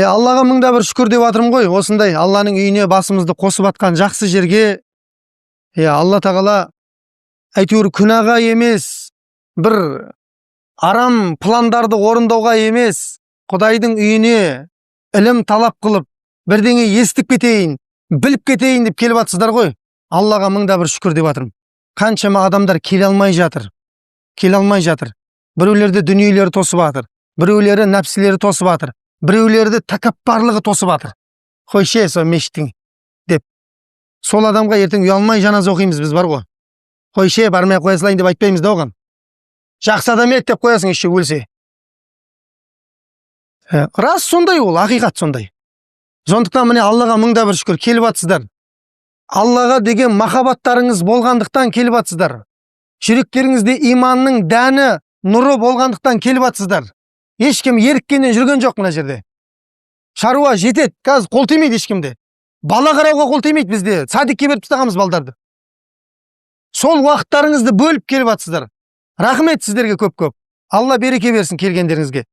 Аллаға мыңда бір шүкір деп жатырмын ғой. Осындай Алланың үйіне басымызды қосып атқан жақсы жерге, Алла тағала әйтеуір күнәға емес, бір арам пландарды орындауға емес, Құдайдың үйіне ілім талап қылып, бірдеңе естіп кетейін, біліп кетейін деп келіп жатсыздар ғой. Аллаға мыңда бір шүкір деп жатырмын. Қаншама адамдар келе алмай жатыр. Біреулерді дүниелері тосып жатыр, біреулері нәпсілері тосып жатыр, біреулерді тәкаппарлығы тосып жатыр. Қойшы сол мешіттің деп. Сол адамға ертең ұялмай жаназа оқимыз біз, бар ғой. Қойшы бармай қоя салайын деп айтпаймыз да оған. Жақсы адам еді деп қоясың еще өлсе. Рас сондай, ол ақиқат сондай. Сондықтан міне Аллаға мыңда бір шүкір келіп жатсыздар. Аллаға деген махаббаттарыңыз болғандықтан келіп жатсыздар. Жүректеріңізде иманның дәні, нұры болғандықтан келіп жатсыздар. Ешкім еріккеннен жүрген жоқ мына жерде. Шаруа жетеді, қазір қол тимейді ешкімде. Бала қарауға қол тимейді бізде. Садикке беріп тастағанбыз балдарды. Сол уақыттарыңызды бөліп келіп жатсыздар. Рахмет сіздерге көп-көп. Алла береке берсін келгендеріңізге.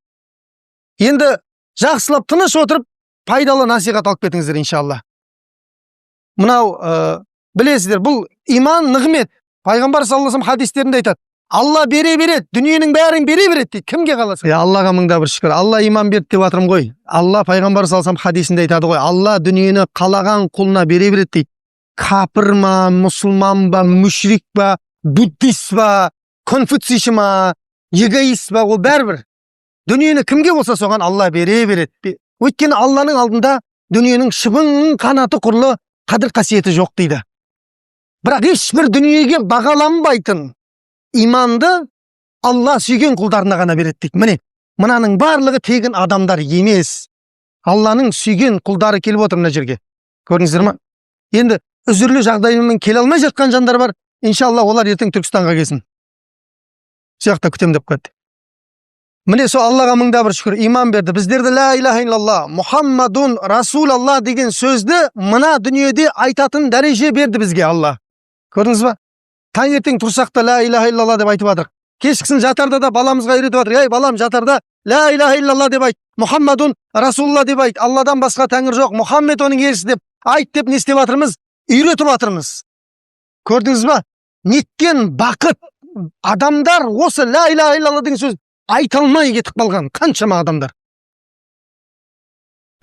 Енді жақсылап тыныш отырып, пайдалы насихат алып кетіңіздер иншалла. Мынау білесіздер, бұл иман нығмет. Пайғамбар саллаллаху алейхи вассалам хадистерінде айтады: Алла бере береді, дүниенің бәрін бере береді дейді. Кімге қаласа. Аллаға мыңда бір шүкір. Алла иман берді деп жатырмын ғой. Алла пайғамбар саллаллаху алейхи вассалам хадисінде айтады ғой: Алла дүниені қалаған құлына бере береді дейді. Кәпір ма, мұсылман ба, мүшрик ба, буддист ба, конфуцийші ма, эгоист ба, ол бәрібір. Дүниені кімге болса соған Алла бере береді. Өйткені Алланың алдында дүниенің шыбын қанаты құрлы қадір қасиеті жоқ дейді. Бірақ ешбір дүниеге бағаланбайтын иманды Алла сүйген құлдарына ғана береді дейді. Міне, мынаның барлығы тегін адамдар емес. Алланың сүйген құлдары келіп отыр мына жерге. Көрдіңіздер ма? Енді үзірлі жағдаймен келе алмай жатқан жандар бар. Иншалла олар ертең Түркістанға келсін. Сияқта күтем деп қойды. Міне сол Аллаға мыңда бір шүкір иман берді. Біздерді ла илаха иллалла, Мұхаммадун Расулалла деген сөзді мына дүниеде айтатын дәреже берді бізге Алла. Көрдіңіз ба? Таңертең тұрсақ та ла илаха иллалла деп айтып жатыр. Кешкісін жатарда да баламызға үйретіп жатыр: ей балам, жатарда ла илаха иллалла деп айт, Мұхаммадун Расулалла деп айт, Алладан басқа тәңір жоқ, Мұхаммед оның елшісі деп айт деп не істеп жатырмыз? Үйретіп жатырмыз. Көрдіңіз ба? Неткен бақыт! Адамдар осы ла илаха иллалла деген сөз айта алмай кетіп қалған қаншама адамдар.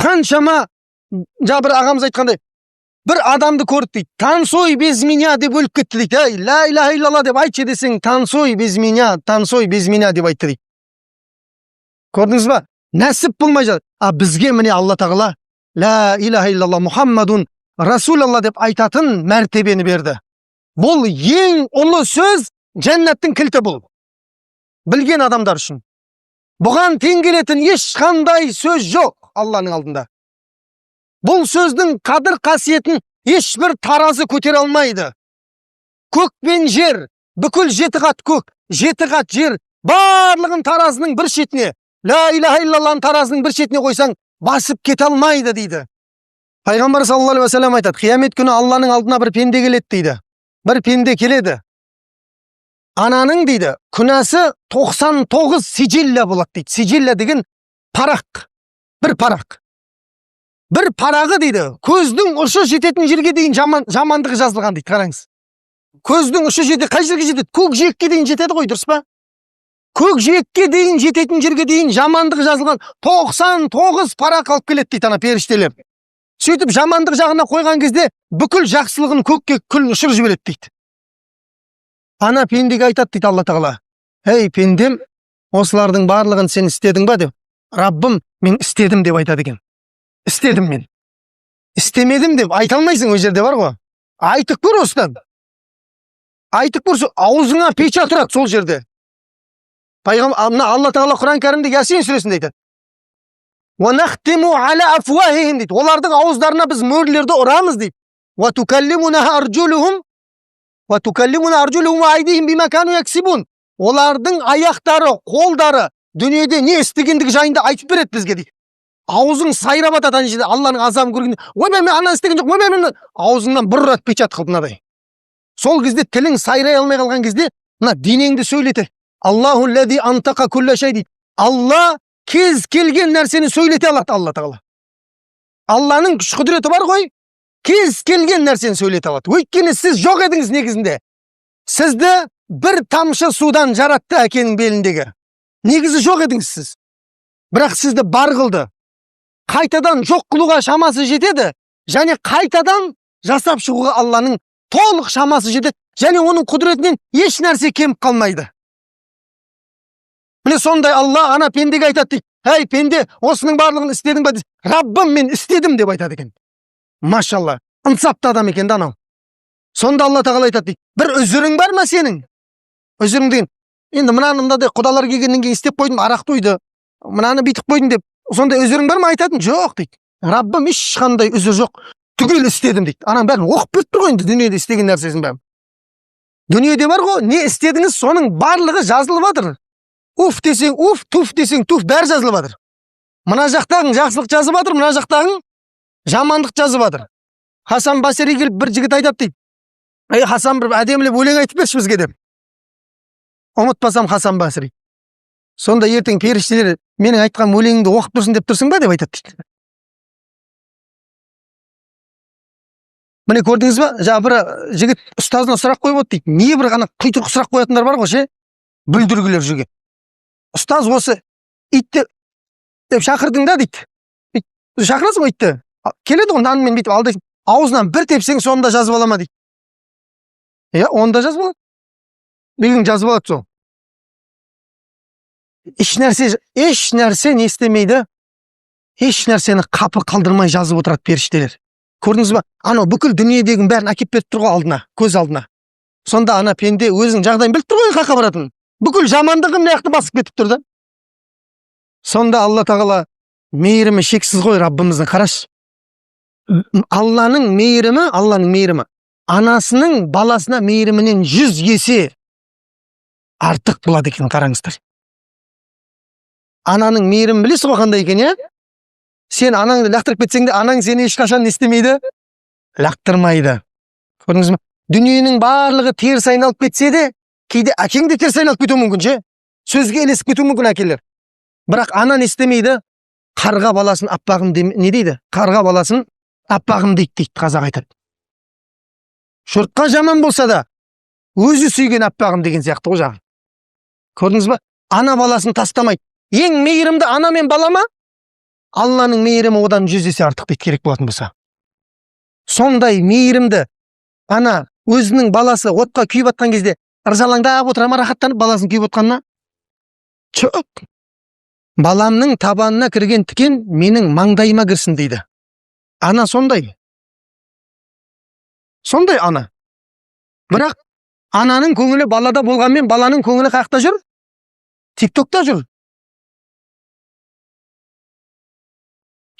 Қаншама, бір ағамыз айтқандай, бір адамды көрді дейді, тансой без меня деп өліп кетті дейді. Ла илаха иллалла деп айтшы десең, тансой без меня деп айтты дейді. Көрдіңіз ба? Нәсіп болмай жатыр. Бізге міне Алла тағала ла илаха иллалла Мұхаммадун Расулалла деп айтатын мәртебені берді. Бұл ең ұлы сөз, жәннаттың кілті бұл. Білген адамдар үшін. Бұған тең келетін ешқандай сөз жоқ Алланың алдында. Бұл сөздің қадір қасиетін ешбір таразы көтере алмайды. Көк пен жер, бүкіл 7 қат көк, 7 қат жер, барлығын таразының бір шетіне, ла илаха иллалланың таразының бір шетіне қойсаң, басып кете алмайды дейді. Пайғамбар саллаллаху алейхи вассалам айтады: қиямет күні Алланың алдына бір пенде келеді дейді. Бір пенде келеді. Ананың дейді, күнәсі 99 сижилля болады дейді. Сижилля деген парақ, бір парақ. Бір парағы дейді, көздің ұшы жететін жерге дейін жамандығы жазылған дейді. Қараңыз. Көздің ұшы жетеді, қай жерге жетеді? Көк жиекке дейін жетеді ғой, дұрыс па? Көк жиекке дейін жететін жерге дейін жамандығы жазылған 99 парақ алып келеді дейді ана періштелер. Сөйтіп жамандық жағына қойған кезде бүкіл жақсылығын көкке күл ұшырып жібереді дейді. Ана пендеге айтады дейді Алла тағала: ей пендем, осылардың барлығын сен істедің ба деп. Раббым, мен істедім деп айтады екен. Істедім мен. Істемедім деп айта алмайсың, өз жерде бар ғой. Айтып көр осыдан. Айтып көр, аузыңа печат тұрады сол жерде. Пайғамбар Алла тағала Құран кәрімде Ясин сүресінде айтады: «Уанахтиму аля афуахихим» дейді. Олардың ауыздарына біз мөрлерді ұрамыз дейді. Олардың аяқтары, қолдары дүниеде не істегендігі жайында айтып береді бізге дейді. Аузың сайрап атады ана жерде, Алланың азабын көргенде: ой, мен ана істеген жоқ, аузыңнан бір ұрады печат қылып мынадай. Сол кезде тілің сайрай алмай қалған кезде, мына денеңді сөйлете. Аллаху лази антақа күллә шай дейді. Алла кез келген нәрсені сөйлете алады Алла тағала. Алланың күш құдіреті бар ғой, кез келген нәрсені сөйлете алады. Өйткені сіз жоқ едіңіз негізінде. Сізді бір тамшы судан жаратты әкенің беліндегі. Негізі жоқ едіңіз сіз. Бірақ сізді бар қылды. Қайтадан жоқ қылуға шамасы жетеді, және қайтадан жасап шығуға Алланың толық шамасы жетеді, және оның құдіретінен еш нәрсе кеміп қалмайды. Міне сондай Алла ана пендеге айтады дейді. Әй пенде, осының барлығын істедің ба? Раббым, мен істедім деп айтады екен. Машалла, ынсапты адам екен да анау. Сонда Алла тағала айтады дейді. Бір үзірің бар ма сенің? Үзірің деген, енді мынандай құдалар келгеннен кейін істеп қойдым, арақ тойды, мынаны бүйтіп қойдым деп, сондай үзірің бар ма айтатын? Жоқ дейді. Раббым, ешқандай үзір жоқ. Түгел істедім дейді. Анаң бәрін оқып беріп тұр ғой енді дүниеде істеген нәрсесін бәрін. Дүниеде бар ғой, не істедіңіз, соның барлығы жазылып жатыр. Уф десең уф, туф десең туф, бәрі жазылып жатыр. Мына жақтағың жақсылық жазып жатыр, мына жақтағың жамандық жазып жатыр. Хасан Басри келіп бір жігіт айтады дейді. Ей Хасан, бір әдемілеп өлең айтып берші бізге деп. Ұмытпасам Хасан Басри. Сонда ертең періштелер менің айтқан өлеңімді оқып тұрсын деп тұрсың ба деп айтады дейді. Міне көрдіңіз ба? Жаңа бір жігіт ұстазына сұрақ қойып отыр дейді. Не бір ғана қитұрқы сұрақ қоятындар бар ғой, ше? Бүлдіргілер жүрген. Ұстаз осы итті деп шақырдың да дейді. Шақырасың ғой итті. Келеді ғой нанмен бүйтіп алдайсың. Аузынан бір тепсең сонда жазып ала ма дейді. Онда жазып алады. Бүгін жазып алады сол. Еш нәрсе не істемейді. Еш нәрсені қапы қалдырмай жазып отырады періштелер. Көрдіңіз ба? Анау бүкіл дүниедегінің бәрін әкеп беріп тұр ғой алдына, көз алдына. Сонда ана пенде өзінің жағдайын біліп тұр ғой қаққа баратын. Бүкіл жамандығын мықты басып кетіп тұр да. Сонда Алла тағала мейірімі шексіз ғой Раббымыздың, қараш. Алланың мейірімі анасының баласына мейірімінен 100 есе артық болады екен, қараңыздар. Ананың мейірімін білесіз ғой қандай екен, е? Сен анаңды лақтырып кетсең де, анаң сені ешқашан не істемейді? Лақтырмайды. Көрдіңіз ме? Дүниенің барлығы теріс айналып кетсе де, кейде әкең де теріс айналып кетуі мүмкін, ше? Сөзге ілесіп кетуі мүмкін әкелер. Бірақ ана не істемейді? Қарға баласын аппағым не дейді? Қарға баласын аппағым дейді қазақ айтады. Жұртқа жаман болса да, өзі сүйген аппағым деген сияқты ғой жағы. Көрдіңіз ба? Ана баласын тастамайды. Ең мейірімді ана мен балама, Алланың мейірімі одан 100 есе артық дейді, керек болатын болса. Сондай мейірімді ана өзінің баласы отқа күйіп атқан кезде ырзалаңдап отыра ма, рахаттанып баласын күйіп отқанына? Жоқ. Баламның табанына кірген тікен менің маңдайыма кірсін дейді. Ана сондай. Сондай ана. Бірақ ананың көңілі балада болғанмен, баланың көңілі қақта жүр? Тиктокта жүр.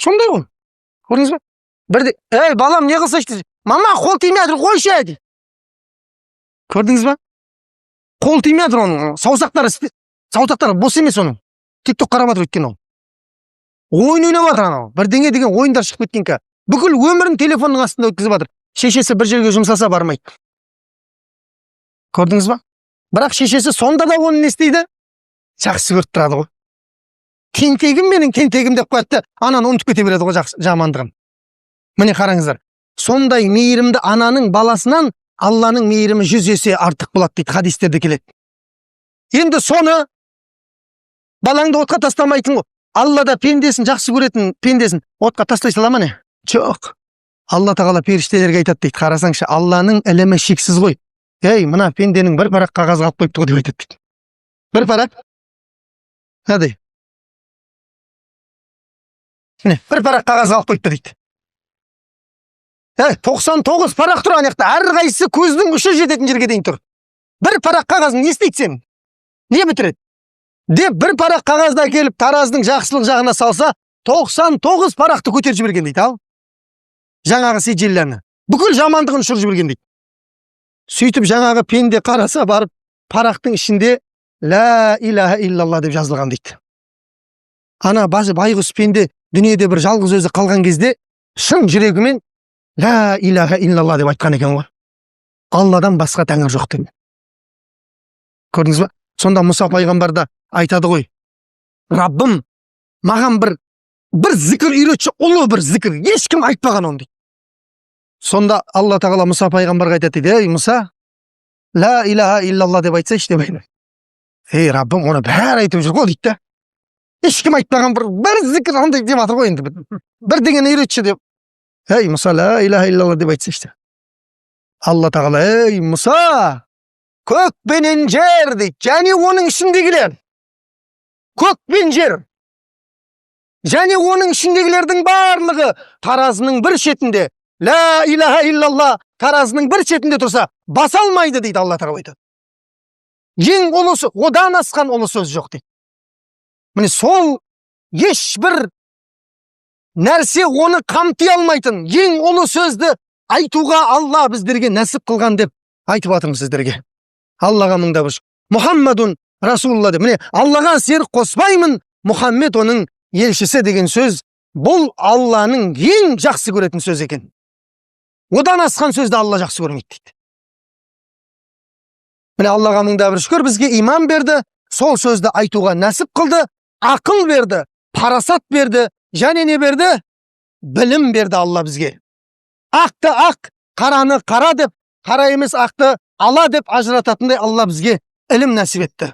Сондай ғой. Көрдіңіз ба? Бірде, ей балам не қылса ішті? Мама, қол тимей жатыр, қойшы дейді. Көрдіңіз ба? Қол тимей жатыр оның, саусақтары бос емес оның. Тикток қарап жатыр өткен ол. Ойын ойнап жатыр анау. Бірдеңе деген ойындар шығып кеткен ка. Бүкіл өмірін телефонның астында өткізіп жатыр. Шешесі бір жерге жұмсаса бармайды. Көрдіңіз ба? Бірақ шешесі сонда да оны не істейді? Жақсы көріп тұрады ғой. Тентегім менің тентегім деп қояды, ананы ұмытып кете береді ғой жамандығын. Міне қараңыздар. Сондай мейірімді ананың баласынан Алланың мейірімі 100 есе артық болады дейді, хадистерде келеді. Енді соны балаңды отқа тастамайтын ғой. Алла да пендесін, жақсы көретін пендесін отқа тастай сала ма не? Жоқ. Алла тағала періштелерге айтады дейді, қарасаңшы, Алланың ілімі шексіз ғой. Ей, мына пенденің бір парақ қағаз алып қойыпты ғой деп айтады дейді. Бір парақ? Әдей. Бір парақ қағаз алып қойыпты дейді. 99 парақ тұр анаяқта, әрқайсысы көздің ұшы жететін жерге дейін тұр. Бір парақ қағазын не істейді сен? Не бітіреді? Деп бір парақ қағазды әкеліп таразының жақсылық жағына салса, 99 парақты көтеріп жіберген дейді, ал? Жаңағы сиджиллерні. Бүкіл жамандығын ұшырып жіберген дейді. Сөйтіп жаңағы пенде қараса барып, парақтың ішінде «Ла илаха иллалла» деп жазылған дейді. Ана байғұс пенде дүниеде бір жалғыз өзі қалған кезде, шын жүрегімен «Ла илаха иллалла» деп айтқан екен ғой. Алладан басқа тәңір жоқ деп. Көрдіңіз ба? Сонда Мұса пайғамбар да айтады ғой. Раббым, маған бір Bir zikir үйретші, ұлы бір зikir. Ешкім айтпаған оны дейді. Сонда Алла тағала Мұса пайғамбарға айтады дейді: ей Мұса, ла илаха иллалла деп айтса іштемейді. Ей Раббым, оны бәрі айтып жүр ғой дейді да. Ешкім айтпаған бір зikir андай деп жатыр ғой енді. Бірдеңені үйретші деп. Ей Мұса, ла илаха иллалла деп айтса іште. Алла тағала: ей Мұса, көк пенен жер дейді, және оның ішіндегілер. Көк пен жер. Және оның ішіндегілердің барлығы таразының бір шетінде, ла илаха иллалла таразының бір шетінде тұрса, баса алмайды дейді Алла тағала айтады. Ең ұлысы, одан асқан ұлы сөз жоқ дейді. Міне сол ешбір нәрсе оны қамти алмайтын ең ұлы сөзді айтуға Алла біздерге нәсіп қылған деп айтып жатырмын сіздерге. Аллаға мыңда бір шүкір. Мұхаммадун Расулулла деп. Міне Аллаға серік қоспаймын, Мұхаммед оның елшісі деген сөз, бұл Алланың ең жақсы көретін сөз екен. Одан асқан сөзді Алла жақсы көрмейді дейді. Міне Аллаға мыңда бір шүкір, бізге иман берді, сол сөзді айтуға нәсіп қылды, ақыл берді, парасат берді, және не берді? Білім берді Алла бізге. Ақты ақ, қараны қара деп, қара емес ақты ала деп ажырататындай Алла бізге ілім нәсіп етті.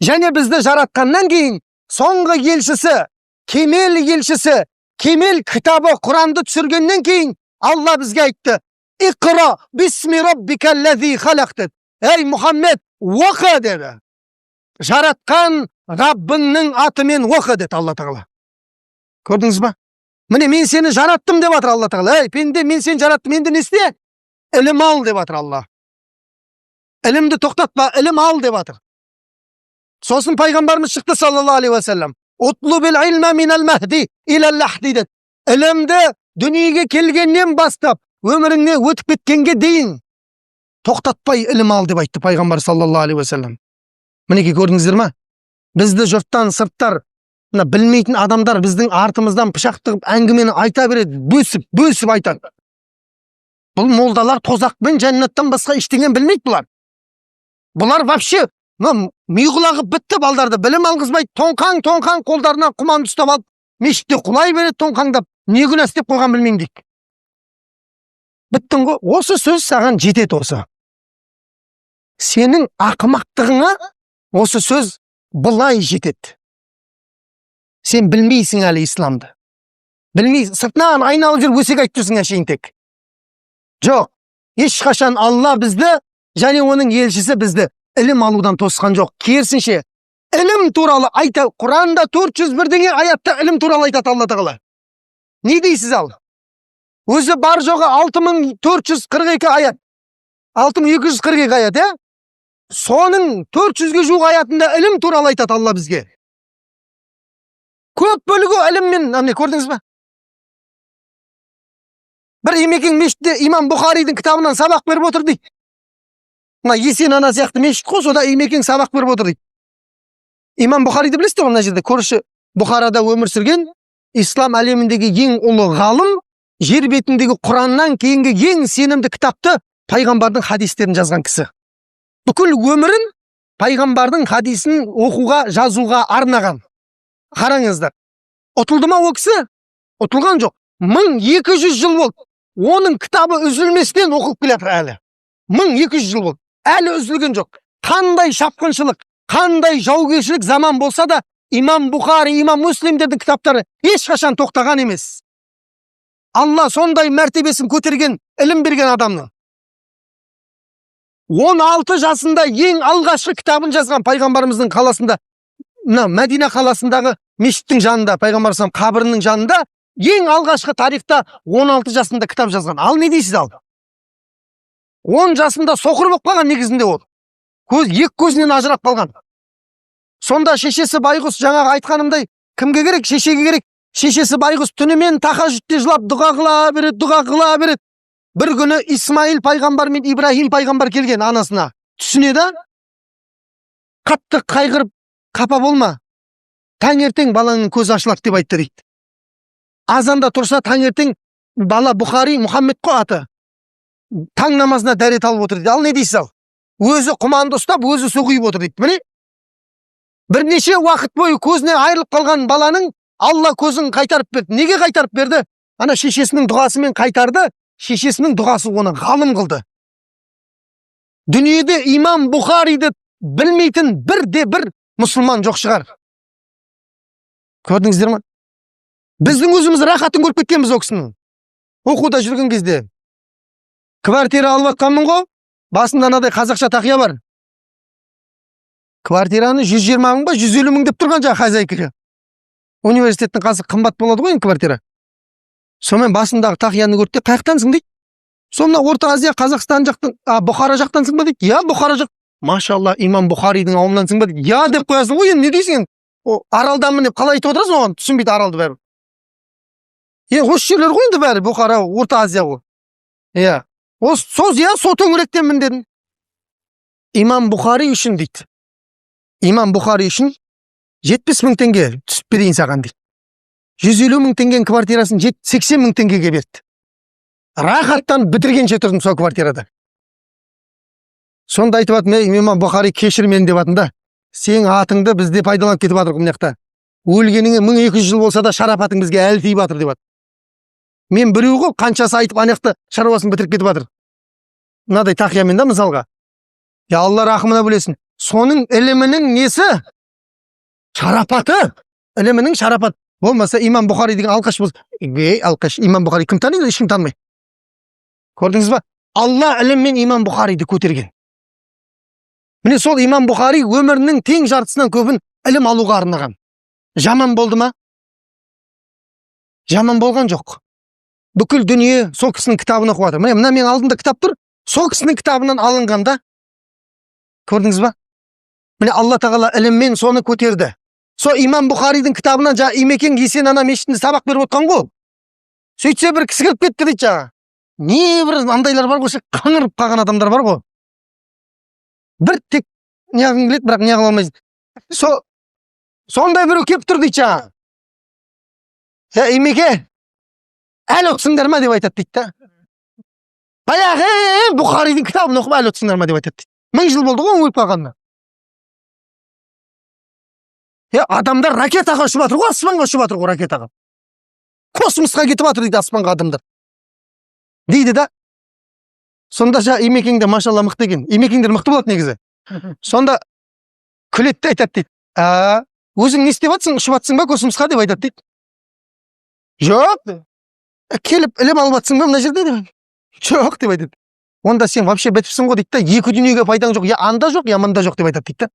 Және бізді жаратқаннан кейін соңғы елшісі, кемел кітабы Құранды түсіргеннен кейін Алла бізге айтты: Иқра бисми раббикаллази халақ деді. Ей Мұхаммед, оқы деді. Жаратқан Раббыңның атымен оқы деді Алла тағала. Көрдіңіз ба? Міне мен сені жараттым деп жатыр Алла тағала. Ей пенде, мен сені жараттым, енді не істе? Ілім ал деп жатыр Алла. Ілімді тоқтатпа, ілім ал деп жатыр. Сосын пайғамбарымыз шықты саллаллаху алейхи ва саллям: Утлубил илма минал махди илал лахди деді. Ілімді дүниеге келгеннен бастап, өміріңне өтіп кеткенге дейін тоқтатпай ілім ал деп айтты пайғамбар саллаллаху алейхи ва саллям. Мінеки көрдіңіздер ма? Бізді жұрттан сырттар, білмейтін адамдар біздің артымыздан пышақ тығып әңгімені айта береді, бөлсіп айтады. Бұл молдалар тозақпен жәннаттан басқа ештеңе білмейді бұлар. Бұлар вообще миғылағы бітті балдарды білім алғызбайды, тоңқан қолдарынан құманды ұстап алып, мешітте құлай береді тоңқаңдап, не күнә істеп қойған білмеймін дейді. Біттің ғой, осы сөз саған жетеді осы. Сенің ақымақтығыңа осы сөз бұлай жетеді. Сен білмейсің әлі исламды. Білмейсің, сыртынан айналып жүр өсек айтып жүрсің әшейін тек. Жоқ, ешқашан Алла бізді, және оның елшісі бізді ілім алудан тосқан жоқ. Керісінше, ілім туралы айтады. Құранда 401 аятта ілім туралы айтады Алла тағала. Не дейсіз ал? Өзі бар жоғы 6442 аят. 6242 аят, е? Соның 400-ге жуық аятында ілім туралы айтады Алла бізге. Көп бөлігі іліммен, көрдіңіз ба? Бір Емекең мешітте имам Бұхаридің кітабынан сабақ беріп отыр дейді. Есен ана сияқты мешіт қой, сода Емекең сабақ беріп отыр дейді. Имам Бұхариді білесіздер ғой, мына жерде көрші Бұхарада өмір сүрген, ислам әлеміндегі ең ұлы ғалым, жер бетіндегі Құраннан кейінгі ең сенімді кітапты пайғамбардың хадистерін жазған кісі. Бүкіл өмірін пайғамбардың хадисін оқуға, жазуға арнаған. Қараңыздар. Ұтылды ма о кісі? Ұтылған жоқ. 1200 жыл болды. Оның кітабы үзілместен оқып келатыр әлі. 1200 жыл болды. Әлі үзілген жоқ. Қандай шапқыншылық, қандай жаугершілік заман болса да, имам Бұхари, имам Муслимдердің кітаптары ешқашан тоқтаған емес. Алла сондай мәртебесін көтерген, ілім берген адамның. 16 жасында ең алғашқы кітабын жазған пайғамбарымыздың қаласында, Мәдина қаласындағы мешіттің жанында, пайғамбарымыздың қабірінің жанында, ең алғашқы тарихта 16 жасында кітап жазған. Ал не дейсіз ал? 10 жасында соқыр болып қалған негізінде ол. Екі көзінен ажырап қалған. Сонда шешесі байғұс, жаңағы айтқанымдай, кімге керек? Шешеге керек. Шешесі байғұс түнімен тахажүдте жылап, дұға қыла береді. Бір күні Исмаил пайғамбар мен Ибрахим пайғамбар келген анасына. Түсінеді? Қатты қайғырып, қапа болма. Таңертең балаңның көзі ашылады деп айтты дейді. Азанда тұрса таңертең бала Бұхари, Мұхаммед қой аты. Таң намазына дәрет алып отыр дейді. Ал не дейсіз ал? Өзі құманды ұстап, өзі соғып отыр дейді. Міне, бірнеше уақыт бойы көзіне айырылып қалған баланың Алла көзін қайтарып берді. Неге қайтарып берді? Ана шешесінің дұғасымен қайтарды. Шешесінің дұғасы оны ғалым қылды. Дүниеде имам Бұхариді білмейтін бір мұсылман жоқ шығар. Көрдіңіздер ме? Біздің өзіміз рахатын көріп кеткенбіз о кісінің. Оқуда жүрген кезде. Квартира алып атқанмын ғой, басында анадай қазақша тақия бар. Квартираны 120 мың ба, 150 мың деп тұрған жаңа хозяйка. Университеттің қасы қымбат болады ғой квартира. Сонымен басындағы тақияны көрді де, қаяқтансың дейді. Сонда Орта Азия, Қазақстан жақтан, Бұхара жақтансың ба дейді. Я, Бұхара жақ. Машалла, имам Бұхаридің ауылынансың ба дейді. Я деп қоясың ғой, енді не дейсің? О, аралданмын деп қалай айтып отырасың оған? Түсінбейді аралды бәрі. Осы жерлер ғой енді бәрі, Бұхара, Орта Азия ғой. Сол төңіректенмін дедім. Имам Бұхари үшін дейді. Имам Бұхари үшін 70 мың теңге түсіп берейін саған дейді. 150 мың теңгенің квартирасын 80 мың теңгеге берді. Рахаттан бітіргенше тұрдым сол квартирада. Сонда айтып атым, имам Бұхари кешір мені деп атында. Сен атыңды бізде пайдаланып кетіп атыр құмнақта. Өлгеніңе 1200 жыл болса да шарапатың бізге әлі тиіп атыр деп ат. Мен біреу ғой, қаншасы айтып анаяқты шаруасын бітіріп кетіп атыр. Мынадай тақиямен да мысалға. Алла рахымына бөлесін. Соның ілімінің несі? Шарапаты. Ілімінің шарапаты. Болмаса имам Бұхари деген алқаш болса. Алқаш, имам Бұхари кім таниды? Ешкім танымай. Көрдіңіз ба? Алла іліммен имам Бұхариді көтерген. Міне сол имам Бұхари өмірінің тең жартысынан көбін ілім алуға арнаған. Жаман болды ма? Жаман болған жоқ. Бүкіл дүние сол кісінің кітабын оқып жатыр. Мына мен алдымда кітап тұр. Сол кісінің кітабынан алынғанда, көрдіңіз ба? Міне Алла тағала іліммен соны көтерді. Сол имам Бұхаридің кітабынан жаңа Имекең Есен ана мешітінде сабақ беріп отқан ғой. Сөйтсе бір кісі кіріп кетті дейді жаңа. Не бір андайлар бар ғой, қаңырып қалған адамдар бар ғой. Бір тек неғын келеді, бірақ неғын алмайсың. Сондай біреу кеп тұр дейді жаңа. Имеке, әлі оқысыңдар ма деп айтады дейді да. Баяғы Бұхаридің кітабын оқып әлі оқысыңдар ма деп айтады дейді. 1000 жыл болды ғой өліп қалғанына. Адамдар ракетаға ұшып жатыр ғой, аспанға ұшып жатыр ғой ракетаға. Космосқа кетіп жатыр дейді аспанға адамдар. Дейді да. Сонда жаңа Имекең де машалла мықты екен. Имекеңдер мықты болады негізі. Сонда күлетті айтады дейді. Өзің не істеп жатсың, ұшып жатсың ба космосқа деп айтады дейді. Жоқ. Келіп ілім алып жатсың ба мына жерде деп. Жоқ деп айтады. Онда сен вообще бітіпсің ғой дейді да. Екі дүниеге пайдаң жоқ. Я анда жоқ, я мында жоқ деп айтады дейді да.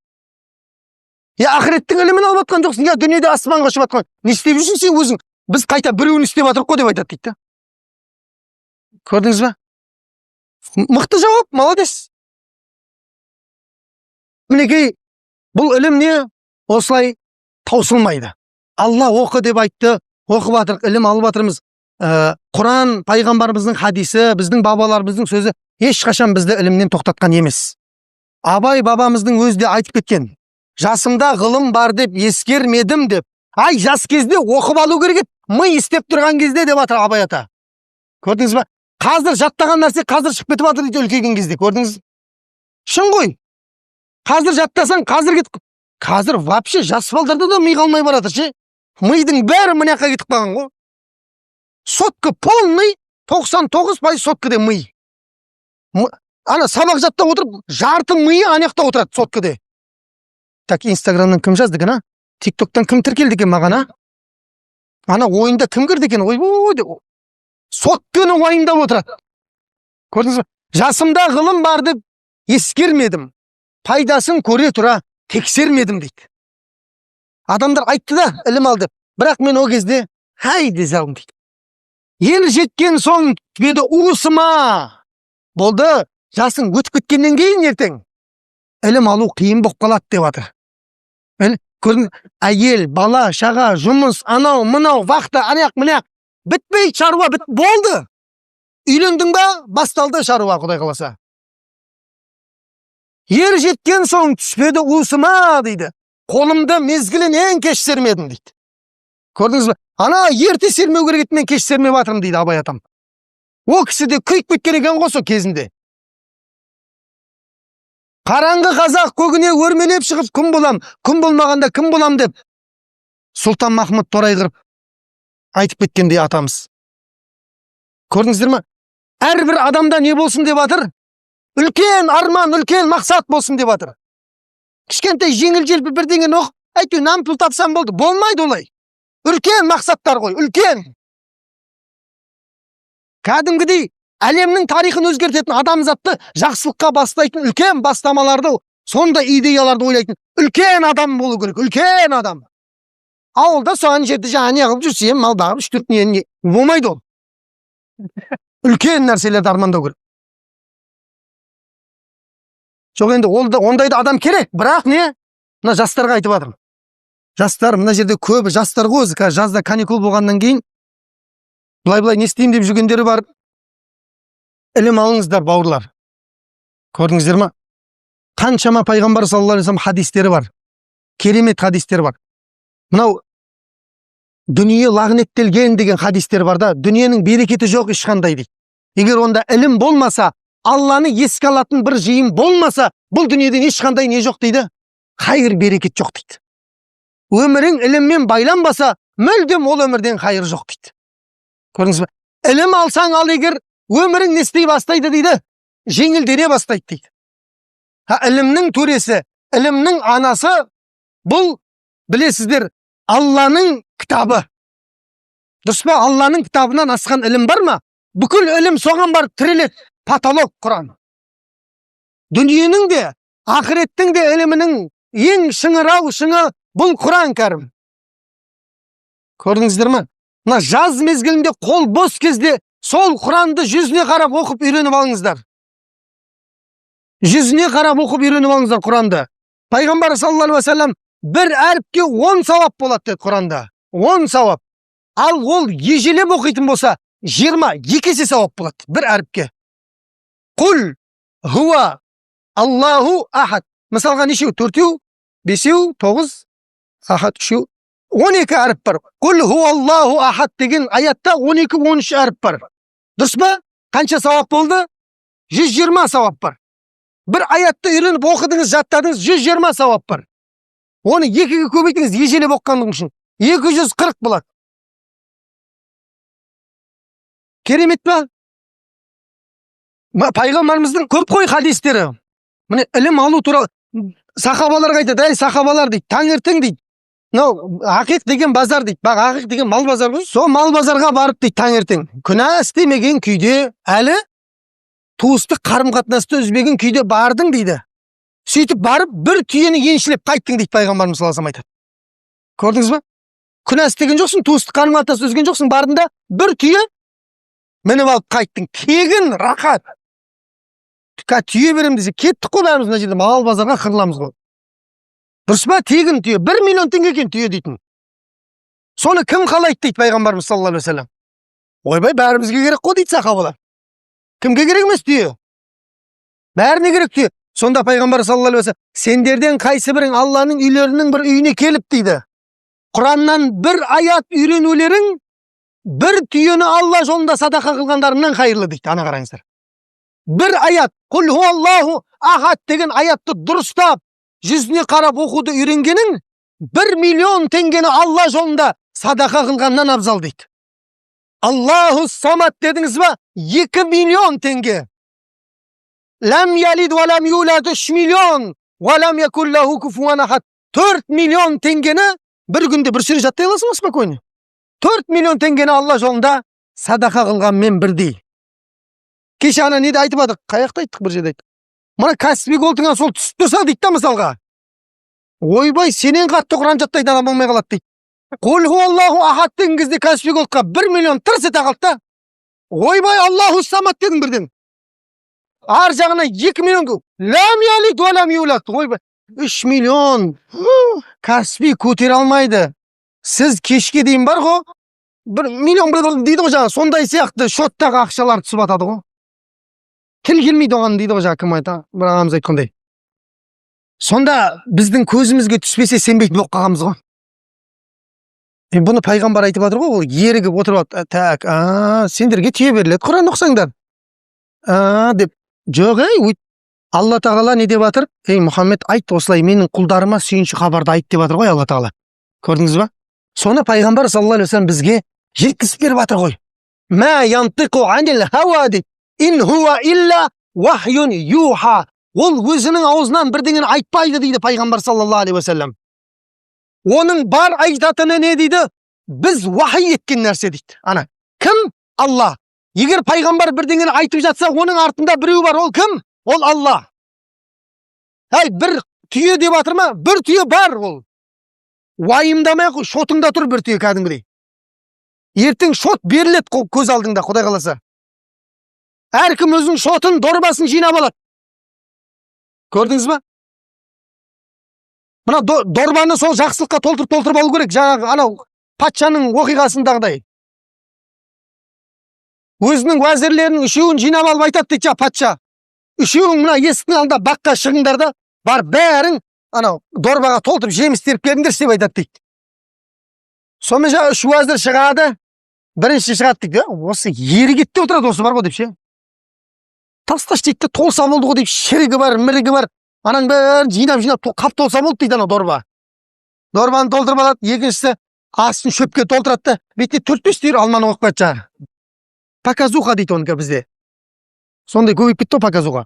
Я ақыреттің ілімін алып жатқан жоқсың. Я дүниеде аспанға ұшып жатқан. Не істеп жүрсің сен өзің? Біз қайта біреуін істеп жатырық қой деп айтады дейді да. Көрдіңіз ба? Мықты жауап, молодец. Мінекей, бұл ілім не? Осылай таусылмайды. Алла оқы деп айтты, оқып жатырық, ілім алып жатырмыз. Құран, пайғамбарымыздың хадисі, біздің бабаларымыздың сөзі ешқашан бізді ілімнен тоқтатқан емес. Абай бабамыздың өзі де айтып кеткен. Жасымда ғылым бар деп ескермедім деп. Ай, жас кезде оқып алу керек еді, ми істеп тұрған кезде деп жатыр Абай ата. Көрдіңіз ба? Қазір жаттаған нәрсе қазір шығып кетіп жатыр дейді үлкейген кезде. Көрдіңіз? Шын ғой. Қазір жаттасаң, қазір кетіп. Қазір вообще жас балдарда да ми қалмай барады ше. Мидың бәрі мынаққа кетіп қалған ғой. Сотка полный 99% соткаде ми. Ана сабақ жаттап отырып, жарты миы анаяқта отырады соткаде. Так, Инстаграмнан кім жазды екен, а? ТикТоктан кім тіркелді екен маған, а? Ана ойында кім кірді екен? Ойбой деп. Сотканы уайымдап отырады. Көрдіңіз бе? Жасымда ғылым бар деп ескермедім. Пайдасын көре тұра тексермедім дейді. Адамдар айтты да, ілім алды. Бірақ мен о кезде хай десе алдым дейді. Ел жеткен соң беді уысыма. Болды, жасың өтіп кеткеннен кейін ертең ілім алу қиын болып қалады деп жатыр. Көрдің, әйел, бала, шаға, жұмыс, анау, мынау, вақта, аяқ, мынаяқ. Бітпей шаруа болды. Үйлендің ба, басталды шаруа, Құдай қаласа. Ер жеткен соң түспеді уысыма дейді. Қолымды мезгілінен кеш сермедім дейді. Көрдіңіз бе? Ана ерте сермеу керек еді, мен кеш сермеп жатырмын дейді Абай атам. О кісі де күйіп кеткен екен ғой сол кезінде. Қараңғы қазақ көгіне өрмелеп шығып күн болам, күн болмағанда кім болам деп Сұлтан Махмұд Торайғыров айтып кеткендей атамыз. Көрдіңіздер ме? Әрбір адамда не болсын деп жатыр? Үлкен арман, үлкен мақсат болсын деп жатыр. Кішкентай жеңіл-желпі бірдеңені оқып, әйтеуір нан пұл тапсам болды. Болмайды олай. Үлкен мақсаттар ғой, үлкен. Кәдімгідей әлемнің тарихын өзгертетін, адамзатты жақсылыққа бастайтын үлкен бастамаларды, сондай идеяларды ойлайтын үлкен адам болу керек, үлкен адам. Ауылда соған жерді жаңа қылып жүрсем, мал бағып, үш-төрт не болмайды ол. Үлкен нәрселерді армандау керек. Жоқ, енді ондайды адам керек, бірақ не? Мына жастарға айтып жатырмын. Жастар, мына жерде көбі жастар ғой өзі, жазда каникул болғаннан кейін былай не істеймін деп жүргендері бар. Ілім алыңыздар, бауырлар. Көрдіңіздер ме? Қаншама пайғамбар саллаллаху алейхи ва саллям хадистері бар. Керемет хадистері бар. Мынау дүние лағнеттелген деген хадистер бар да, дүниенің берекеті жоқ ешқандай дейді. Егер онда ілім болмаса, Алланы еске алатын бір жиын болмаса, бұл дүниеден ешқандай не жоқ дейді? Қайыр берекет жоқ дейді. Өмірің іліммен байланбаса, мүлдем ол өмірден қайыр жоқ дейді. Көрдіңіз бе? Ілім алсаң ал егер, өмірің не істей бастайды дейді? Жеңілдене бастайды дейді. Ілімнің төресі, ілімнің анасы, бұл білесіздер, Алланың кітабы. Дұрыс па? Алланың кітабынан асқан ілім бар ма? Бүкіл ілім соған барып тіреледі. Потолок Құран. Дүниенің де, ақыреттің де ілімінің ең шыңырау шыңы бұл Құран кәрім. Көрдіңіздер ме? Мына жаз мезгілінде қол бос кезде сол Құранды жүзіне қарап оқып үйреніп алыңыздар. Жүзіне қарап оқып үйреніп алыңыздар Құранды. Пайғамбар саллаллаху алейхи ва саллям бір әріпке 10 сауап болады деді Құранда. 10 сауап. Ал ол ежелеп оқитын болса 22 есе сауап болады бір әріпке. Құл хуа Аллаху ахад. Мысалға нешеу? 4-еу, 5-еу, 9, ахад 3-еу. 12 әріп бар. Құл хуа Аллаху ахад деген аятта 12-13 әріп бар. Дұрыс па? Қанша сауап болды? 120 сауап бар. Бір аятты үйреніп оқыдыңыз, жаттадыңыз, 120 сауап бар. Оны 2-ге көбейтіңіз, ежелеп оққандығың үшін 240 болады. Керемет па? Пайғамбарымыздың көп қой хадистері. Міне ілім алу туралы сахабаларға айтады, әй сахабалар дейді, таңертең дейді. Мынау ақиқ деген базар дейді. Бақ, ақиқ деген мал базар ғой. Сол мал базарға барып дейді таңертең. Күнә істемеген күйде, әлі туыстық қарым-қатынасты үзбеген күйде бардың дейді. Сөйтіп барып бір түйені еншілеп қайттың дейді пайғамбарымыз саллаллаху алейхи ва саллям. Көрдіңіз ба? Күнә істеген жоқсың, туыстық қарым-қатынасты үзген жоқсың, бардың да бір түйе мініп алып қайттың. Тегін рақат. Түйе берем десе, кеттік қой бәріміз мына жерде мал базарға қырыламыз ғой. Дұрыс па? Тегін түйе, 1 миллион теңге екен түйе дейтін. Соны кім қалайды дейді пайғамбарымыз саллаллаху алейхи ва саллям. Ойбай, бәрімізге керек қой дейді сахабалар. Кімге керек емес түйе? Бәріне керек түйе. Сонда пайғамбар саллаллаху алейхи ва саллям, сендерден қайсы бірің Алланың үйлерінің бір үйіне келіп дейді. Құраннан бір аят үйренулерің бір түйені Алла жолында садақа қылғандарынан қайырлы дейді. Ана қараңыздар. Бір аят, құл хуаллаху ахад деген аятты дұрыстап, жүзіне қарап оқуды үйренгенің 1 миллион теңгені Алла жолында садақа қылғаннан абзал дейді. Аллаху самад дедіңіз ба? 2 миллион теңге. Лам ялид ва лам юлад 3 миллион. Ва лам якун лаху куфуан ахад. 4 миллион теңгені бір күнде бір сүре жаттай аласың ба спокойно? 4 миллион теңгені Алла жолында садақа қылғанмен бірдей. Кеше ана неде айтып адық? Қаяқта айттық бір жерде айттық. Мына кәсіби голтыңа сол түсіп тұрса дейді да мысалға. Ойбай, сенен қатты Құран жаттайтын адам болмай қалады дейді. Құл хуаллаху ахад деген кезде кәсіби голтқа 1 миллион тырс ете қалды да. Ойбай, Аллаху самад дедің бірден. Ар жағына 2 миллион. Лам ялид ва лам юлад. Ойбай, 3 миллион. Кәсіби көтере алмайды. Сіз кешке дейін бар ғой, 1 миллион дейді ғой жаңа, сондай сияқты шоттағы ақшалар түсіп атады ғой. Тіл келмейді оған дейді ғой жаңа, кім айта? Бір ағамыз айтқандай. Сонда біздің көзімізге түспесе сенбейтін болып қалғанбыз ғой. Бұны пайғамбар айтып жатыр ғой, ол ерігіп отырып, так, сендерге түйе беріледі, Құран оқысаңдар. Деп, жоқ, Алла тағала не деп жатыр? Мұхаммед, айт осылай, менің құлдарыма сүйінші хабарды айт деп жатыр ғой Алла тағала. Көрдіңіз ба? Соны пайғамбар саллаллаху алейхи вассалам бізге жеткізіп беріп жатыр ғой. Ма янтиқу анил хауа дейді. Ин хуа илля вахюн юха. Ол өзінің аузынан бірдеңені айтпайды дейді пайғамбар саллаллаху алейхи вассалам. Оның бар айтатыны не дейді? Біз вахи еткен нәрсе дейді. Ана, кім? Алла. Егер пайғамбар бірдеңені айтып жатса, оның артында біреу бар, ол кім? Ол Алла. Бір түйе деп жатыр ма? Бір түйе бар ол. Уайымдамай шотыңда тұр бір түйе кәдімгідей. Ертең шот беріледі көз алдыңда, Құдай қаласа. Әркім өзінің шотын, дорбасын жинап алады. Көрдіңіз ба? Мына дорбаны сол жақсылыққа толтырып алу керек. Жаңағы анау патшаның оқиғасындағыдай. Өзінің уәзірлерінің үшеуін жинап алып айтады дейді патша. Үшеуің мына есіктің алдында баққа шығыңдар да, бар бәрің анау дорбаға толтырып жеміс теріп келіңдер деп айтады дейді. Сонымен жаңа үш уәзір шығады, бірінші шығады дейді. Осы ерігетте отырады осы бар ғой деп ше. Тасташ дейді, толса болды ғой деп, шірігі бар, мірігі бар. Анаң бәрін жинап қап толса болды дейді ана дорба. Дорбаны толтырып алады, екіншісі астын шөпке толтырады да, бетіне 4-5 түйір алманы оқып кетті жаңа. Показуха дейді оныкі бізде. Сондай көбейіп кетті показуха.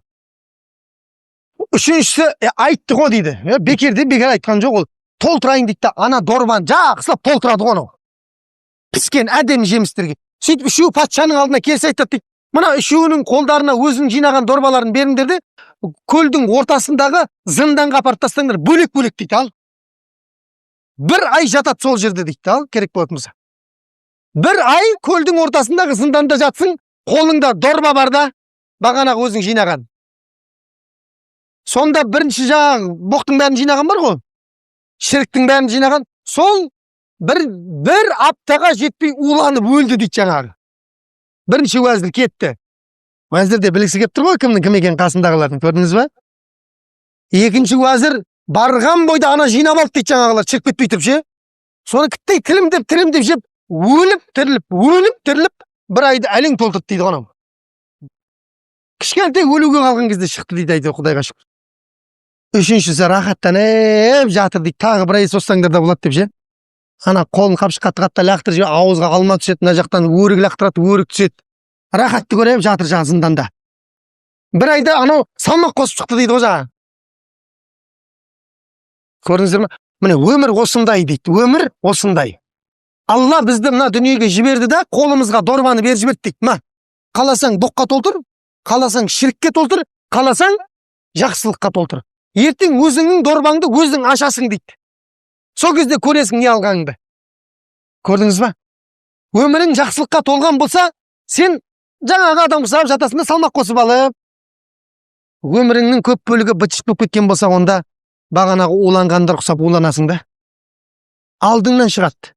Үшіншісі айтты ғой дейді. Бекер айтқан жоқ ол. Толтырайын дейді, ана дорбаны жақсылап толтырады ғой. Піскен әдемі жемістерге. Сөйтіп үшеуі патшаның алдына келсе айтады дейді. Мына үшеуінің қолдарына өзінің жинаған дорбаларын беріңдер де, көлдің ортасындағы зынданға апарып тастаңдар, бөлек-бөлек дейді, ал. Бір ай жатады сол жерде дейді, ал, керек болатын болса. Бір ай көлдің ортасындағы зынданда жатсың, қолыңда дорба бар да, бағанағы өзің жинаған. Сонда бірінші жаңағы боқтың бәрін жинаған бар ғой, шіріктің бәрін жинаған, сол бір аптаға жетпей уланып өлді дейді жаңағы. Бірінші уәзір кетті. Уәзір де білгісі кеп тұр ғой, кімнің кім екен қасындағылардың, көрдіңіз ба? Екінші уәзір барған бойда ана жинап алды дейді жаңағылар, шіріп кетпей тұрып ше. Соны кіттей тілімдеп жеп, өліп тіріліп, бір айды әлің толтырды дейді ғанау. Кішкентай өлуге қалған кезде шықты дейді, айды Құдайға шүкір. Үшіншісі рахаттанып жатыр дейді, тағы бір ай соссаңдар да болады деп ше. Ана қолын қапшы қатты лақтырып жеп, ауызға алма түседі, мына жақтан өрік лақтырады, өрік түседі. Рахатты көріп жатыр жаңа зынданда. Бір айда анау салмақ қосып шықты дейді ғой жаңа. Көрдіңіздер ме? Міне өмір осындай дейді, өмір осындай. Алла бізді мына дүниеге жіберді да, қолымызға дорбаны беріп жіберді дейді. Ма, қаласаң боққа толтыр, қаласаң шірікке толтыр, қаласаң жақсылыққа толтыр. Ертең өзіңнің дорбаңды өзің ашасың дейді. Сол кезде көресің не алғаныңды. Көрдіңіз ба? Өмірің жақсылыққа толған болса, сен жаңағы адам ұсап жатасында салмақ қосып алып, өміріңнің көп бөлігі бытшып болып кеткен болса, онда бағанағы уланғандар ұқсап уланасың да. Алдыңнан шығады.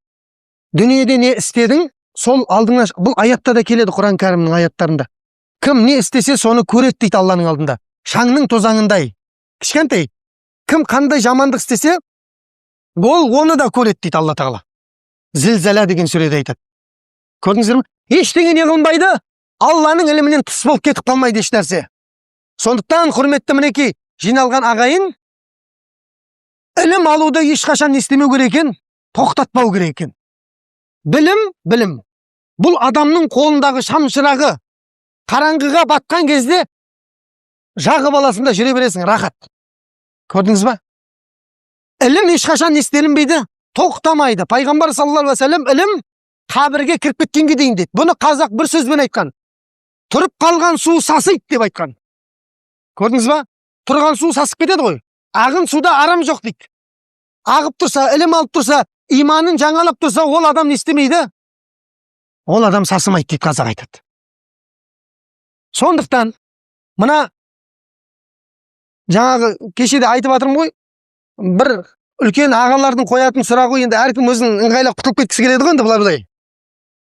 Дүниеде не істедің, сол алдыңнан. Бұл аятта да келеді, Құран кәрімнің аяттарында. Кім не істесе, соны көреді дейді Алланың алдында. Шаңның тозаңындай. Кішкентай. Кім қандай жамандық істесе, ол оны да көреді дейді Алла Тағала. Зілзала деген сүреде айтады. Көрдіңіздер ме? Ештеңе не қылмайды, Алланың ілімінен тыс болып кетіп қалмайды еш нәрсе. Сондықтан құрметті мінекей жиналған ағайын, ілім алуды ешқашан не істемеу керек екен, тоқтатпау керек екен. Білім. Бұл адамның қолындағы шамшырағы қараңғыға батқан кезде жағы баласында жүре бересің, рахат. Көрдіңіз ба? Ілім ешқашан не істелінбейді, тоқтамайды. Пайғамбар саллаллаху алейхи вассалам ілім қабірге кіріп кеткенге дейін дейді. Бұны қазақ бір сөзбен айтқан. Тұрып қалған су сасиды деп айтқан. Көрдіңіз ба? Тұрған су сасып кетеді ғой. Ағын суда арам жоқ дейді. Ағып тұрса, ілім алып тұрса, иманын жаңалап тұрса, ол адам не істемейді? Ол адам сасымайды дейді қазақ айтады. Сондықтан, мына жаңағы кешеде айтып жатырмын ғой, бір үлкен ағалардың қоятын сұрағы, енді әркім өзінің ыңғайлап құтылып кеткісі келеді ғой, енді былай.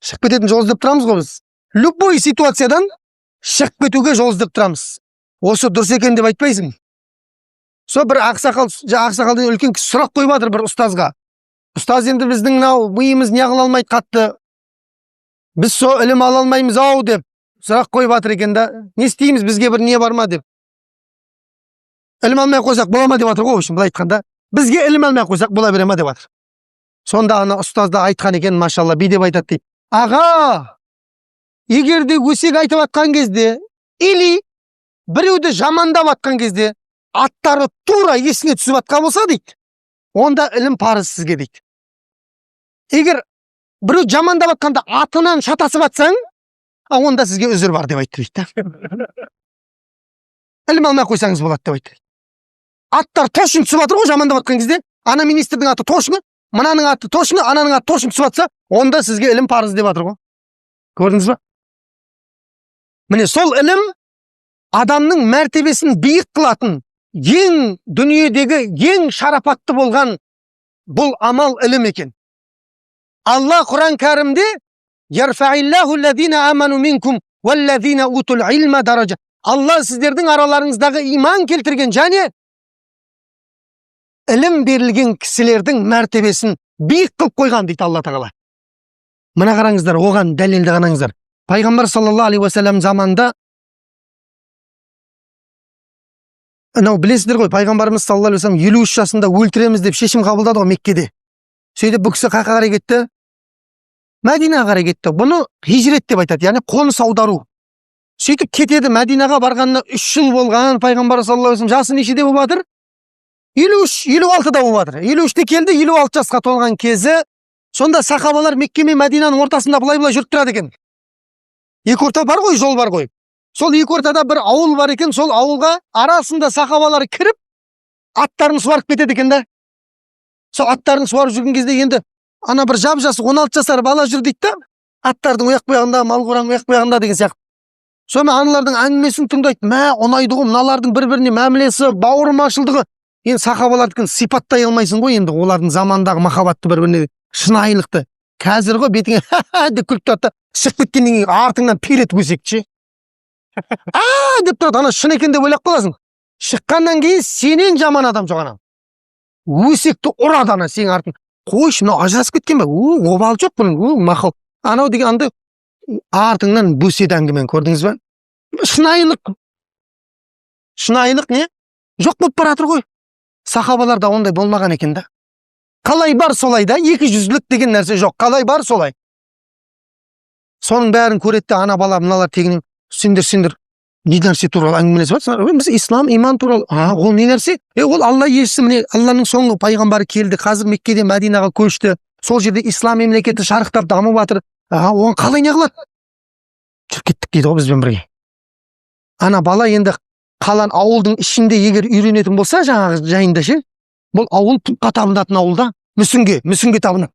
Шығып кететін жол іздеп тұрамыз ғой біз. Любой ситуациядан шығып кетуге жол іздеп тұрамыз. Осы дұрыс екен деп айтпайсың. Сол бір ақсақалдан үлкен кісі сұрақ қойып жатыр бір ұстазға. Ұстаз, енді біздің мынау миымыз не қыла алмайды қатты. Біз сол ілім ала алмаймыз ау деп сұрақ қойып жатыр екен да. Не істейміз, бізге бір не бар ма деп. Ілім алмай қойсақ бола ма деп жатыр ғой, былай айтқанда. Бізге ілім алмай қойсақ бола бере ма деп жатыр. Сонда ана ұстаз да айтқан екен, машалла, бүй деп айтады дейді. Аға, егер де өсек айтып атқан кезде, или біреуді жамандап атқан кезде, аттары тура есіңе түсіп атқан болса дейді, онда ілім парыз сізге дейді. Егер біреу жамандап атқанда атынан шатасып атсаң, онда сізге үзір бар деп айтты дейді. Ілім алмай қойсаңыз болады деп айтты. Аттар тошын түсіп атыр ғой жамандап атқан кезде, ана министрдің аты тошыны, мынаның аты тошыны, ананың аты тошын түсіп атса, онда сізге ілім парыз деп атыр ғой. Көрдіңіз ба? Міне сол ілім адамның мәртебесін биік қылатын, ең дүниедегі ең шарапатты болған бұл амал ілім екен. Алла Құран кәрімде «Ярфаиллаху аллазина аману минкум валлазина утул илма даража». Алла сіздердің араларыңыздағы иман келтірген және ілім берілген кісілердің мәртебесін биік қылып қойған дейді Алла Тағала. Мына қараңыздар, оған дәлелді қараңыздар. Пайғамбар саллаллаху алейхи уассалам заманында, білесіздер ғой, пайғамбарымыз саллаллаху алейхи уассалам 53 жасында өлтіреміз деп шешім қабылдады ғой Меккеде. Сөйтіп бұл кісі қайда қарай кетті? Мәдинаға қарай кетті. Бұны хижрет деп айтады, яғни қоныс аудару. Сөйтіп кетеді, Мәдинаға барғанына 3 жыл болған. Пайғамбар саллаллаху алейхи уассалам жасы нешеде болып жатыр? 53-56-да болып жатыр. 53-те келді, 56 жасқа толған кезі. Сонда сахабалар Мекке мен Мәдинаның ортасында былай-былай жүріп тұрады екен. Екі орта бар ғой, жол бар ғой. Сол екі ортада бір ауыл бар екен, сол ауылға арасында сахабалар кіріп, аттарын суарып кетеді екен да. Сол аттарын суарып жүрген кезде енді ана бір жап-жас 16 жасар бала жүр дейді да, аттардың ояқ бұяғында, мал қораның ояқ бұяғында деген сияқты. Сонымен аналардың әңгімесін тыңдайды. Мә, ұнайды ғой, мыналардың бір-біріне мәмілесі, бауырмашылдығы. Енді сахабалардікін сипаттай алмайсың ғой, енді олардың замандағы махаббатты бір-біріне, шынайылықты. Қазір ғой бетіңе деп күліп тұрады да, шығып кеткеннен кейін артыңнан перетіп өсекші. Деп тұрады, ана шын екен деп ойлап қаласың. Шыққаннан кейін сенен жаман адам жоқ ана. Өсекті ұрады ана сенің артың. Қойшы, мынау ажырасып кеткен бе? Обал жоқ бұның, мақал. Анау деген андай артыңнан бөседі әңгімен, көрдіңіз бе? Шынайылық. Шынайылық не? Жоқ болып баратыр ғой. Сахабаларда ондай болмаған екен да. Қалай бар солай да, екі жүзділік деген нәрсе жоқ. Қалай бар солай. Соның бәрін көретті ана бала, мыналар тегінен сендер не нәрсе туралы әңгімелесіп жатсыңдар? Біз ислам, иман туралы. Ол не нәрсе? Ол Алла елшісі, міне Алланың соңғы пайғамбары келді, қазір Меккеден Мәдинаға көшті. Сол жерде ислам мемлекеті шарықтап дамып жатыр. Оған қалай не қылады? Жүріп кеттік дейді ғой бізбен бірге. Ана бала енді қалан ауылдың ішінде егер үйренетін болса, жаңағы жайында ше, бұл ауыл пұтқа табынатын ауылда, мүсінге табынады.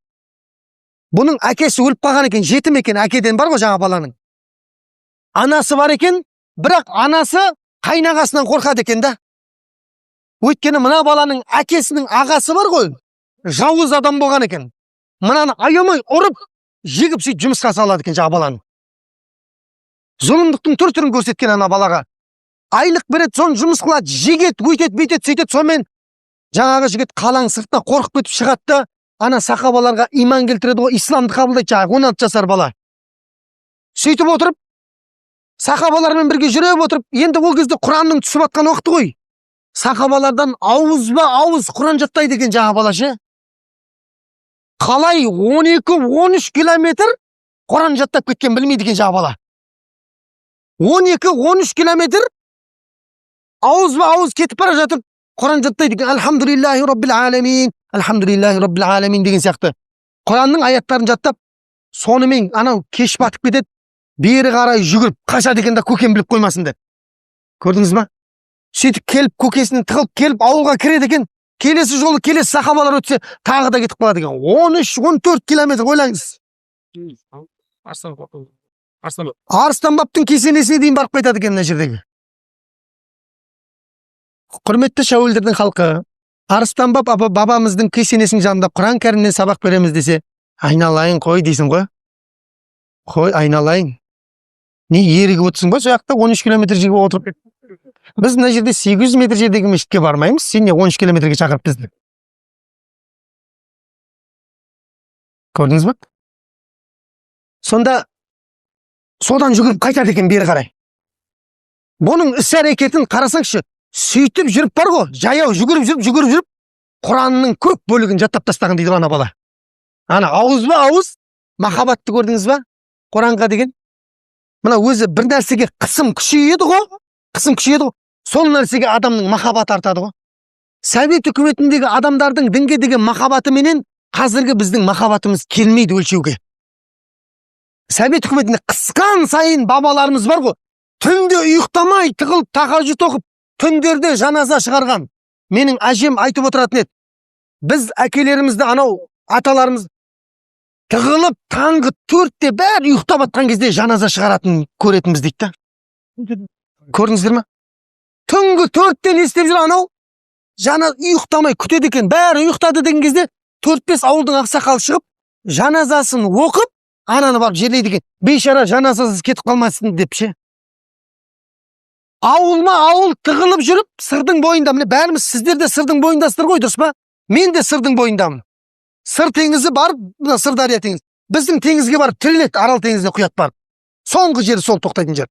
Бұның әкесі өліп қалған екен, жетім екен, әкеден бар ғой жаңа баланың. Анасы бар екен, бірақ анасы қайнағасынан қорқады екен да. Өйткені мына баланың әкесінің ағасы бар ғой, жауыз адам болған екен. Мынаны аямай ұрып, жегіп сөйтіп жұмысқа салады екен жаңа баланың. Зұлымдықтың түр-түрін көрсеткен ана балаға. Айлық береді, соны жұмыс қылады, жегет, өйтет, бүйтет, сөйтет. Сонымен жаңағы жігіт қалаң сыртына қорқып кетіп шығады, ана сахабаларға иман келтіреді ғой, исламды қабылдайды, жаңағы 16 жасар бала. Сөйтіп отырып, сахабалармен бірге жүріп отырып, енді ол кезде Құранның түсіп атқан уақыты ғой. Сахабалардан ауызба-ауыз Құран жаттайды екен жаңа бала ше. Қалай 12-13 километр Құран жаттап кеткен білмейді екен жаңа бала. 12-13 километр ауызба-ауыз кетіп бара жатып Құран жаттайды екен. Альхамдулиллахи роббил аламин, альхамдулиллахи роббил аламин деген сияқты. Құранның аяттарын жаттап, сонымен анау кеш батып кетеді, бері қарай жүгіріп қашады екен да, көкем біліп қоймасын деп. Көрдіңіз ба? Сөйтіп келіп, көкесінің тығылып келіп, ауылға кіреді екен. Келесі жолы келесі сахабалар өтсе, тағы да кетіп қалады екен. 13-14 километр ойлаңыз. Арыстан баптың кесенесіне дейін барып қайтады екен мына жердегі. Құрметті шәуілдердің халқы, Арыстан бап бабамыздың кесенесінің жанында Құран кәрімнен сабақ береміз десе, айналайын қой дейсің ғой. Қой, айналайын. Не ерігіп отырсың ба, сояқта 13 километр жерге отырып. Біз мына жерде 800 метр жердегі мешітке бармаймыз, сен не 13 километрге шақырып бізді. Көрдіңіз ба? Сонда содан жүгіріп қайтады екен бері қарай. Бұның іс-әрекетін қарасаңшы, сөйтіп жүріп бар ғой, жаяу жүгіріп жүріп, Құранның көп бөлігін жаттап тастаған дейді ана бала. Ана ауызба ауыз махаббатты көрдіңіз ба? Құранға деген. Мына өзі бір нәрсеге қысым күшейеді ғой. Қысым күшейеді ғой. Сол нәрсеге адамның махаббаты артады ғой. Совет үкіметіндегі адамдардың дінге деген махаббаты менен қазіргі біздің махаббатымыз келмейді өлшеуге. Совет үкіметінде қысқан сайын бабаларымыз бар ғой. Түнде ұйықтамай тығылып тахаджуд оқып, түндерде жаназа шығарған. Менің әжем айтып отыратын еді. Біз әкелерімізді анау аталарымыз тығылып таңғы 4-те бәрі ұйықтап жатқан кезде жаназа шығаратын көретінбіз дейді да. Көрдіңіздер ме? Түнгі 4-те не істеп жүр анау? Жана ұйықтамай күтеді екен. Бәрі ұйықтады деген кезде 4-5 ауылдың ақсақалы шығып, жаназасын оқып, ананы барып жерлейді екен. Бейшара жаназасыз кетіп қалмасын деп ше. Ауыл тығылып жүріп, сырдың бойында, міне бәріміз сіздер де сырдың бойындасыздар ғой, дұрыс па? Мен де сырдың бойындамын. Сыр теңізі барып, мына Сырдария теңізі. Біздің теңізге барып тіреледі, Арал теңізіне құят барып. Соңғы жері сол тоқтайтын жер.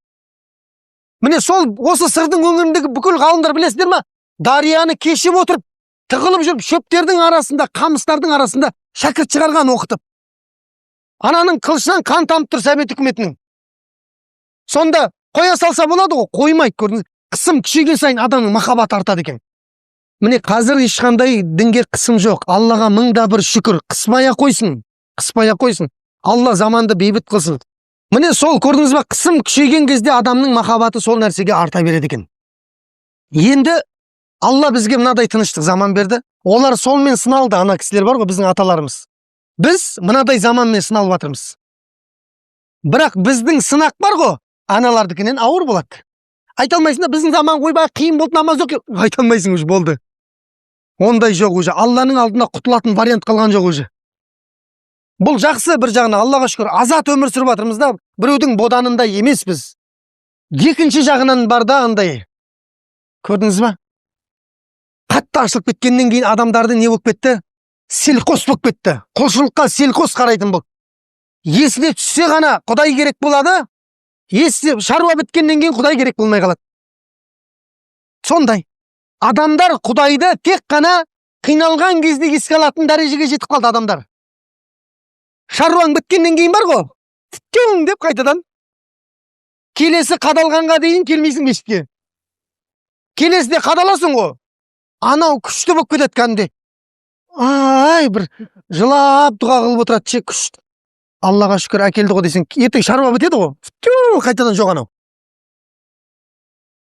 Міне сол осы сырдың өңіріндегі бүкіл ғалымдар білесіздер ме? Дарияны кешіп отырып, тығылып жүріп, шөптердің арасында, қамыстардың арасында шәкірт шығарған оқытып. Ананың қылышынан қан тамып тұр совет үкіметінің. Сонда қоя салса болады ғой, қоймайды, көрдіңіз. Қысым күшейген сайын адамның махаббаты артады екен. Міне қазір ешқандай дінге қысым жоқ. Аллаға мыңда бір шүкір. Қыспай қойсын. Алла заманды бейбіт қылсын. Міне сол көрдіңіз ба, қысым күшейген кезде адамның махаббаты сол нәрсеге арта береді екен. Енді Алла бізге мынадай тыныштық заман берді. Олар солмен сыналды, ана кісілер бар ғой, біздің аталарымыз. Біз мынадай заманмен сыналып жатырмыз. Бірақ біздің сынақ бар ғой, аналардыкінен ауыр болады. Айта алмайсың да, біздің заман қойбай қиын болды, намаз оқи. Айта алмайсың, уже болды. Ондай жоқ уже. Алланың алдында құтылатын вариант қалған жоқ уже. Бұл жақсы бір жағына, Аллаға шүкір, азат өмір сүріп жатырмыз да, біреудің боданында емес біз. Екінші жағынан бар да андай. Көрдіңіз ба? Қатты ашылып кеткеннен кейін адамдарды не болып кетті? Селқос болып кетті. Құлшылыққа селқос қарайтын бұл. Есіне түссе ғана Құдай керек болады. Есіне шаруа біткеннен кейін Құдай керек болмай қалады. Сондай. Адамдар Құдайды тек қана қиналған кезде еске алатын дәрежеге жетіп қалды адамдар. Шаруаң біткеннен кейін бар ғой, тіттең деп қайтадан. Келесі қадалғанға дейін келмейсің мешітке. Келесіде қадаласың ғой. Анау күшті болып кетеді кәдімгідей. Ай, бір жылап дұға қылып отырады, ше күшті. Аллаға шүкір әкелді ғой десең, ертең шаруа бітеді ғой. Қайтадан жоқ анау.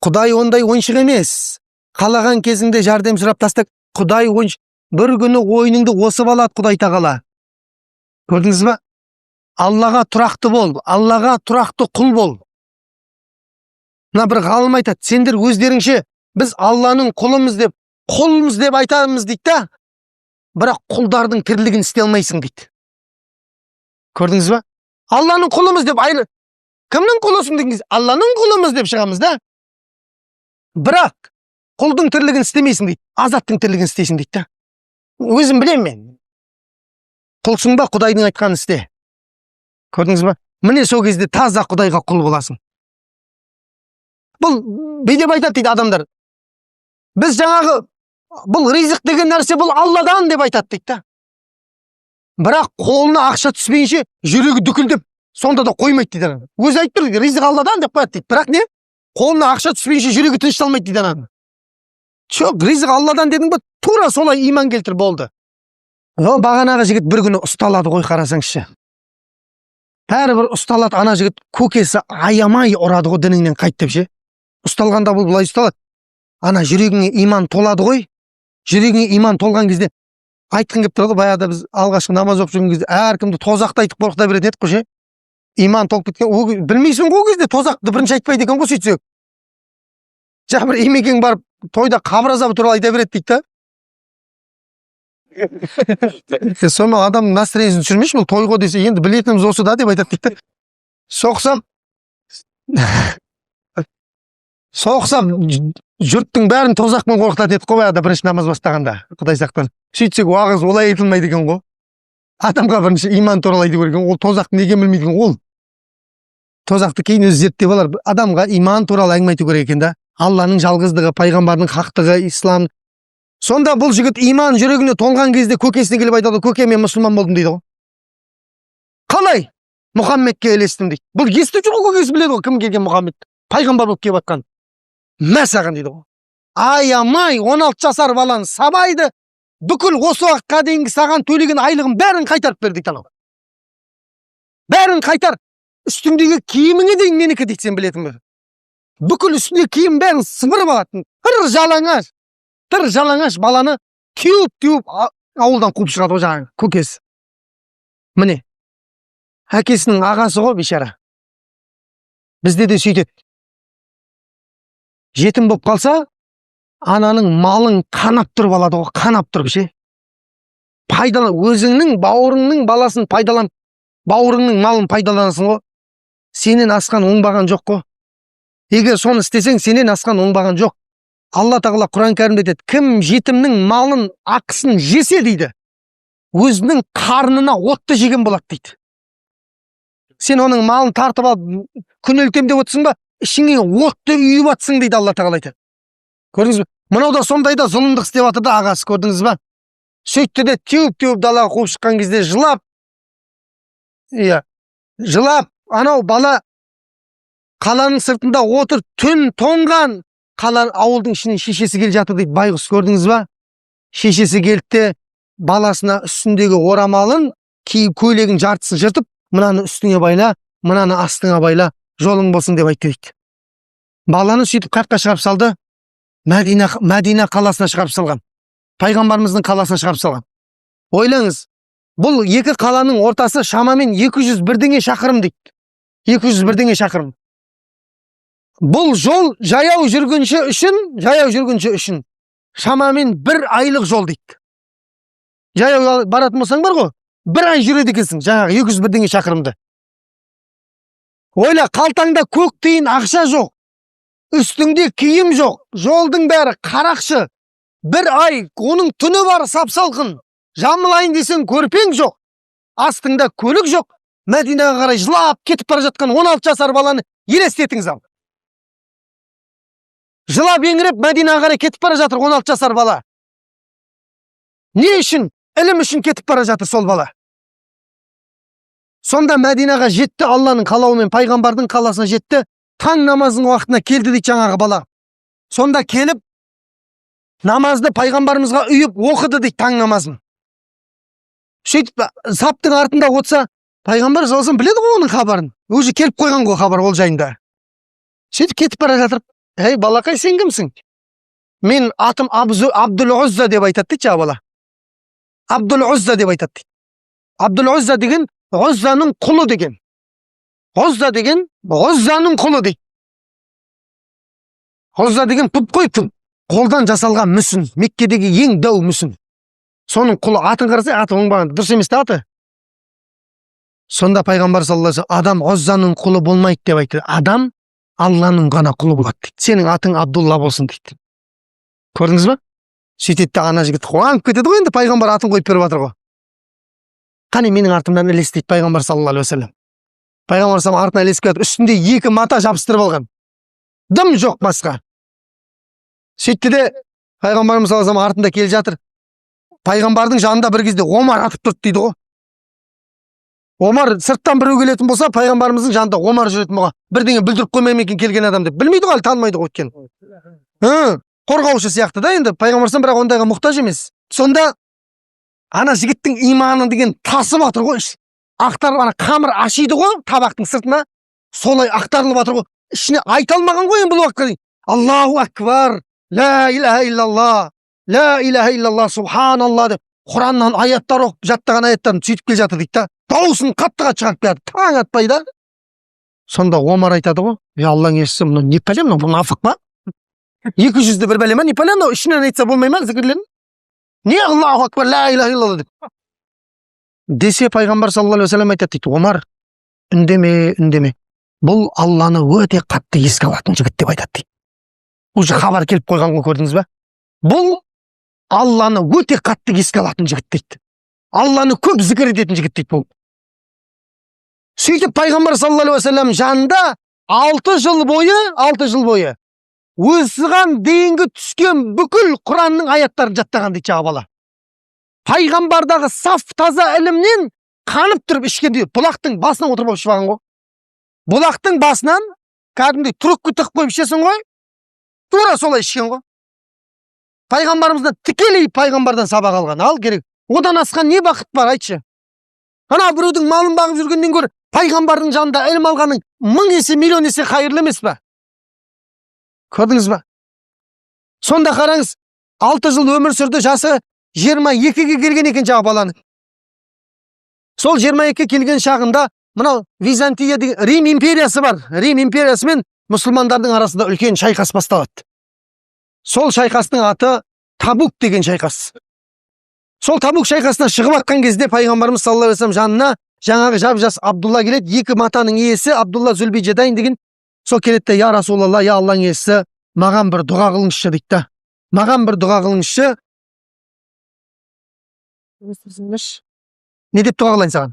Құдай ондай ойыншық емес. Қалаған кезіңде жәрдем сұрап тастак. Құдай ойыншық. Бір күні ойыныңды осып алады Құдай тағала. Көрдіңіз ба? Аллаға тұрақты бол, Аллаға тұрақты құл бол. Мына бір ғалым айтады, сендер өздеріңше біз Алланың құлымыз деп айтамыз дейді да, бірақ құлдардың тірлігін істей алмайсың дейді. Көрдіңіз ба? Алланың құлымыз деп кімнің құлысың дегенде, Алланың құлымыз деп шығамыз да. Бірақ құлдың тірлігін істемейсің дейді, азаттың тірлігін істейсің дейді да. Өзім білем мен. Құлсың ба, Құдайдың айтқанын істе. Көрдіңіз ба? Міне сол кезде таза Құдайға құл боласың. Бұл бейдеп айтады дейді адамдар. Біз жаңағы бұл ризық деген нәрсе бұл Алладан деп айтады дейді да. Бірақ қолына ақша түспейінше жүрегі дүкілдеп, сонда да қоймайды дейді. Өзі айтып тұр, ризық Алладан деп қояды дейді. Бірақ не? Қолына ақша түспейінше жүрегі тынышталмайды дейді ананы. Жоқ, ризық Алладан дедің ба, тура солай иман келтір болды. Бағанағы жігіт бір күні ұсталады ғой, қарасаңызшы. Бәрібір ұсталады, ана жігіт көкесі аямай ұрады ғой, дініңнен қайт деп ше. Ұсталғанда бұл былай ұсталады. Ана жүрегіңе иман толады ғой. Жүрегіңе иман толған кезде айтқың келіп тұрады ғой, баяғыда біз алғашқы намаз оқып жүрген кезде әркімді тозақты айтып қорқыта беретін едік қой ше. Иман толып кеткен, білмейсің ғой кезде тозақты бірінші айтпайды екен ғой сөйтсек. Жаңа бір имекең барып тойда қабір азабы туралы айта береді дейді да. Соны адам настроениесін түсірмейші, бұл той ғой десе, енді білетініміз осы да деп айтады дейді. Соқсам жұрттың бәрін тозақпен қорқытады еді қой баяғыда бірінші намаз бастағанда, Құдай сақтан. Сөйтсек уағыз олай айтылмайды екен ғой. Адамға бірінші иман туралы айту керек екен, ол тозақты неге білмейді екен ол. Тозақты кейін өзі зерттеп алар. Адамға иман туралы әңгіме айту керек екен да. Алланың жалғыздығы, пайғамбардың хақтығы, ислам. Сонда бұл жігіт иман жүрегіне толған кезде көкесіне келіп айтады, көке мен мұсылман болдым дейді ғой. Қалай Мұхаммедке елестім дейді. Бұл естіп жүр ғой, біледі ғой кім келген Мұхаммед. Пайғамбар болып келіп жатқан. Мә саған дейді ғой. Аямай 16 жасар баланы сабайды, бүкіл осы уақытқа дейінгі саған төлеген айлығын бәрін қайтарып бер дейді анау. Бәрін қайтар. Үстіңдегі киіміңе дейін менікі дейді, сен білетін бе? Бүкіл үстіндегі киім бәрін сыпырып алатын. Тыр жалаңаш баланы теуіп ауылдан қуып шығады ғой жаңағы көкесі. Міне, әкесінің ағасы ғой бейшара. Бізде де сөйтеді. Жетім болып қалса, ананың малын қанап тұрып алады ғой, қанап тұрып ше. Өзіңнің бауырыңның баласын пайдалан, бауырыңның малын пайдаланасың ғой. Сенен асқан оңбаған жоқ қой. Егер соны істесең, сенен асқан оңбаған жоқ. Алла тағала Құран кәрімде айтады, кім жетімнің малын, ақысын жесе дейді, өзінің қарнына отты жеген болады дейді. Сен оның малын тартып алып, күнелтем деп отырсың ба, ішіңе отты үйіп атсың дейді Алла тағала айтады. Көрдіңіз бе? Мынау да сондайда зұлымдық істеп жатыр да ағасы, көрдіңіз бе? Сөйтті де теуіп далаға қуып шыққан кезде жылап, жылап, анау бала қаланың сыртында отыр, түн тоңған, ауылдың ішінен шешесі келіп жатыр дейді. Байғұс, көрдіңіз ба? Шешесі келді, баласына үстіндегі орамалын, көйлегін жартысын жыртып, мынаны үстіңе байла, мынаны астыңа байла, жолың болсын деп айтты дейді. Баланы сөйтіп қаққа шығарып салды, Мәдина қаласына шығарып салған. Пайғамбарымыздың қаласына шығарып салған. Ойлаңыз, бұл екі қаланың ортасы шамамен 201 шақырым дейді. 201 шақырым. Бұл жол жаяу жүргінші үшін шамамен 1 айлық жол дейді. Жаяу баратын болсаң бар ғой, 1 ай жүреді екенсің, жаңағы 201 шақырымды. Ойла, қалтаңда көк тиын ақша жоқ, үстіңде киім жоқ, жолдың бәрі қарақшы, 1 ай, оның түні бар сап-салқын, жамылайын десең көрпең жоқ, астыңда көлік жоқ, Мәдинаға қарай жылап кетіп бара жатқан 16 жасар баланы елестетіңіз ал. Жылап еңіреп Мәдинаға қарай кетіп бара жатыр 16 жасар бала. Не үшін? Ілім үшін кетіп бара жатыр сол бала. Сонда Мәдинаға жетті, Алланың қалауымен пайғамбардың қаласына жетті, таң намазының уақытына келді дейді жаңағы бала. Сонда келіп, намазды пайғамбарымызға үйіп оқыды дейді таң намазын. Сөйтіп, саптың артында отырса, пайғамбар салсын біледі ғой оның хабарын. Өзі келіп қойған ғой хабар ол жайында. Сөйтіп кетіп бара жатыр. Ей, балақай, сен кімсің? Мен атым Абдул-Узза деп айтады дейді жаңа бала. Абдул-Узза деп айтады дейді. Абдул-Узза деген Уззаның құлы деген. Узза деген Уззаның құлы дейді. Узза деген пұт қой, қолдан жасалған мүсін, Меккедегі ең дәу мүсін. Соның құлы, атын қараса, аты оңбаған, дұрыс емес те аты. Сонда пайғамбар саллаллаху алейхи ва саллям, адам Уззаның құлы болмайды деп айтты. Адам Алланың ғана құлы болады дейді. Сенің атың Абдулла болсын дейді. Көрдіңіз ба? Сөйтеді, ана жігіт қуанып кетеді ғой, енді пайғамбар атын қойып беріп жатыр ғой. Қане менің артымнан ілес дейді пайғамбар саллаллаху алейхи ва саллям. Пайғамбар саллаллаху алейхи ва саллям артынан ілесіп кетті, үстінде 2 мата жабыстырып алған. Дым жоқ басқа. Сөйтті де пайғамбарымыз саллаллаху алейхи ва саллям артында келе жатыр. Пайғамбардың жанында бір кезде Омар атып тұрды дейді ғой. Омар сырттан біреу келетін болса, пайғамбарымыздың жанында Омар жүретін болған. Бірдеңе білдіріп қоймай ма екен келген адам деп. Білмейді ғой, танымайды ғой өткен. Қорғаушы сияқты да енді пайғамбардан, бірақ ондайға мұқтаж емес. Сонда ана жігіттің иманы деген тасып жатыр ғой. Ақтарып, ана қамыр ашиды ғой табақтың сыртына. Солай ақтарылып жатыр ғой. Ішіне айта алмаған ғой бұл уақытқа дейін. Аллаху акбар, ла илаха иллаллах, ла илаха иллаллах, субханалла деп Құраннан аяттар оқып, жаттаған аяттарын сөйтіп келе жатыр дейді да. Дауысын қаттыға шығарып келді. Таң атпай да. Сонда Омар айтады ғой, Аллаң елшісі, мынау не пәле, мынау мұнафық па? 200-ді бір бәле ма, не пәле, мынау ішінен айтса болмай ма зікірлерін? Не Аллаху акбар, ла илаха иллаллах деп. Десе пайғамбар саллаллаху алейхи ва саллям айтады дейді, Омар, үндеме. Бұл Алланы өте қатты еске алатын жігіт деп айтады дейді. Уже хабар келіп қойған ғой, көрдіңіз бе? Бұл Алланы өте қатты еске алатын жігіт дейді. Алланы көп зікір ететін жігіт дейді бұл. Сөйтіп пайғамбар саллаллаху алейхи ва саллям жанында 6 жыл бойы осыған дейінгі түскен бүкіл Құранның аяттарын жаттаған дейді жаңа бала. Пайғамбардағы саф таза ілімнен қанып тұрып ішкенде бұлақтың басынан отырып алып ішіп алған ғой. Бұлақтың басынан кәдімгідей трубка тығып қойып ішесің ғой. Тура солай ішкен ғой. Пайғамбарымыздан тікелей пайғамбардан сабақ алған. Ал керек. Одан асқан не бақыт бар, айтшы. Ана біреудің малын бағып жүргеннен гөрі пайғамбардың жанында ілім алғаның 1000 есе, миллион есе қайырлы емес пе? Көрдіңіз ба? Сонда қараңыз, 6 жыл өмір сүрді, жасы 22-ге келген екен жаңа баланы. Сол 22-ге келген шағында мынау Византия деген Рим империясы бар. Рим империясы мен мұсылмандардың арасында үлкен шайқас басталады. Сол шайқастың аты Табук деген шайқас. Сол Табук шайқасынан шығып атқан кезде пайғамбарымыз саллаллаху алейхи вассалам жанына жаңағы жап-жас Абдулла келеді. Екі матаның иесі Абдулла Зүлбиджадайн деген. Сол келеді де: "Я Расулалла, я Алланың иесі, маған бір дұға қылыңызшы" дейді. Маған бір дұға қылыңызшы. Не деп дұға қылайын саған?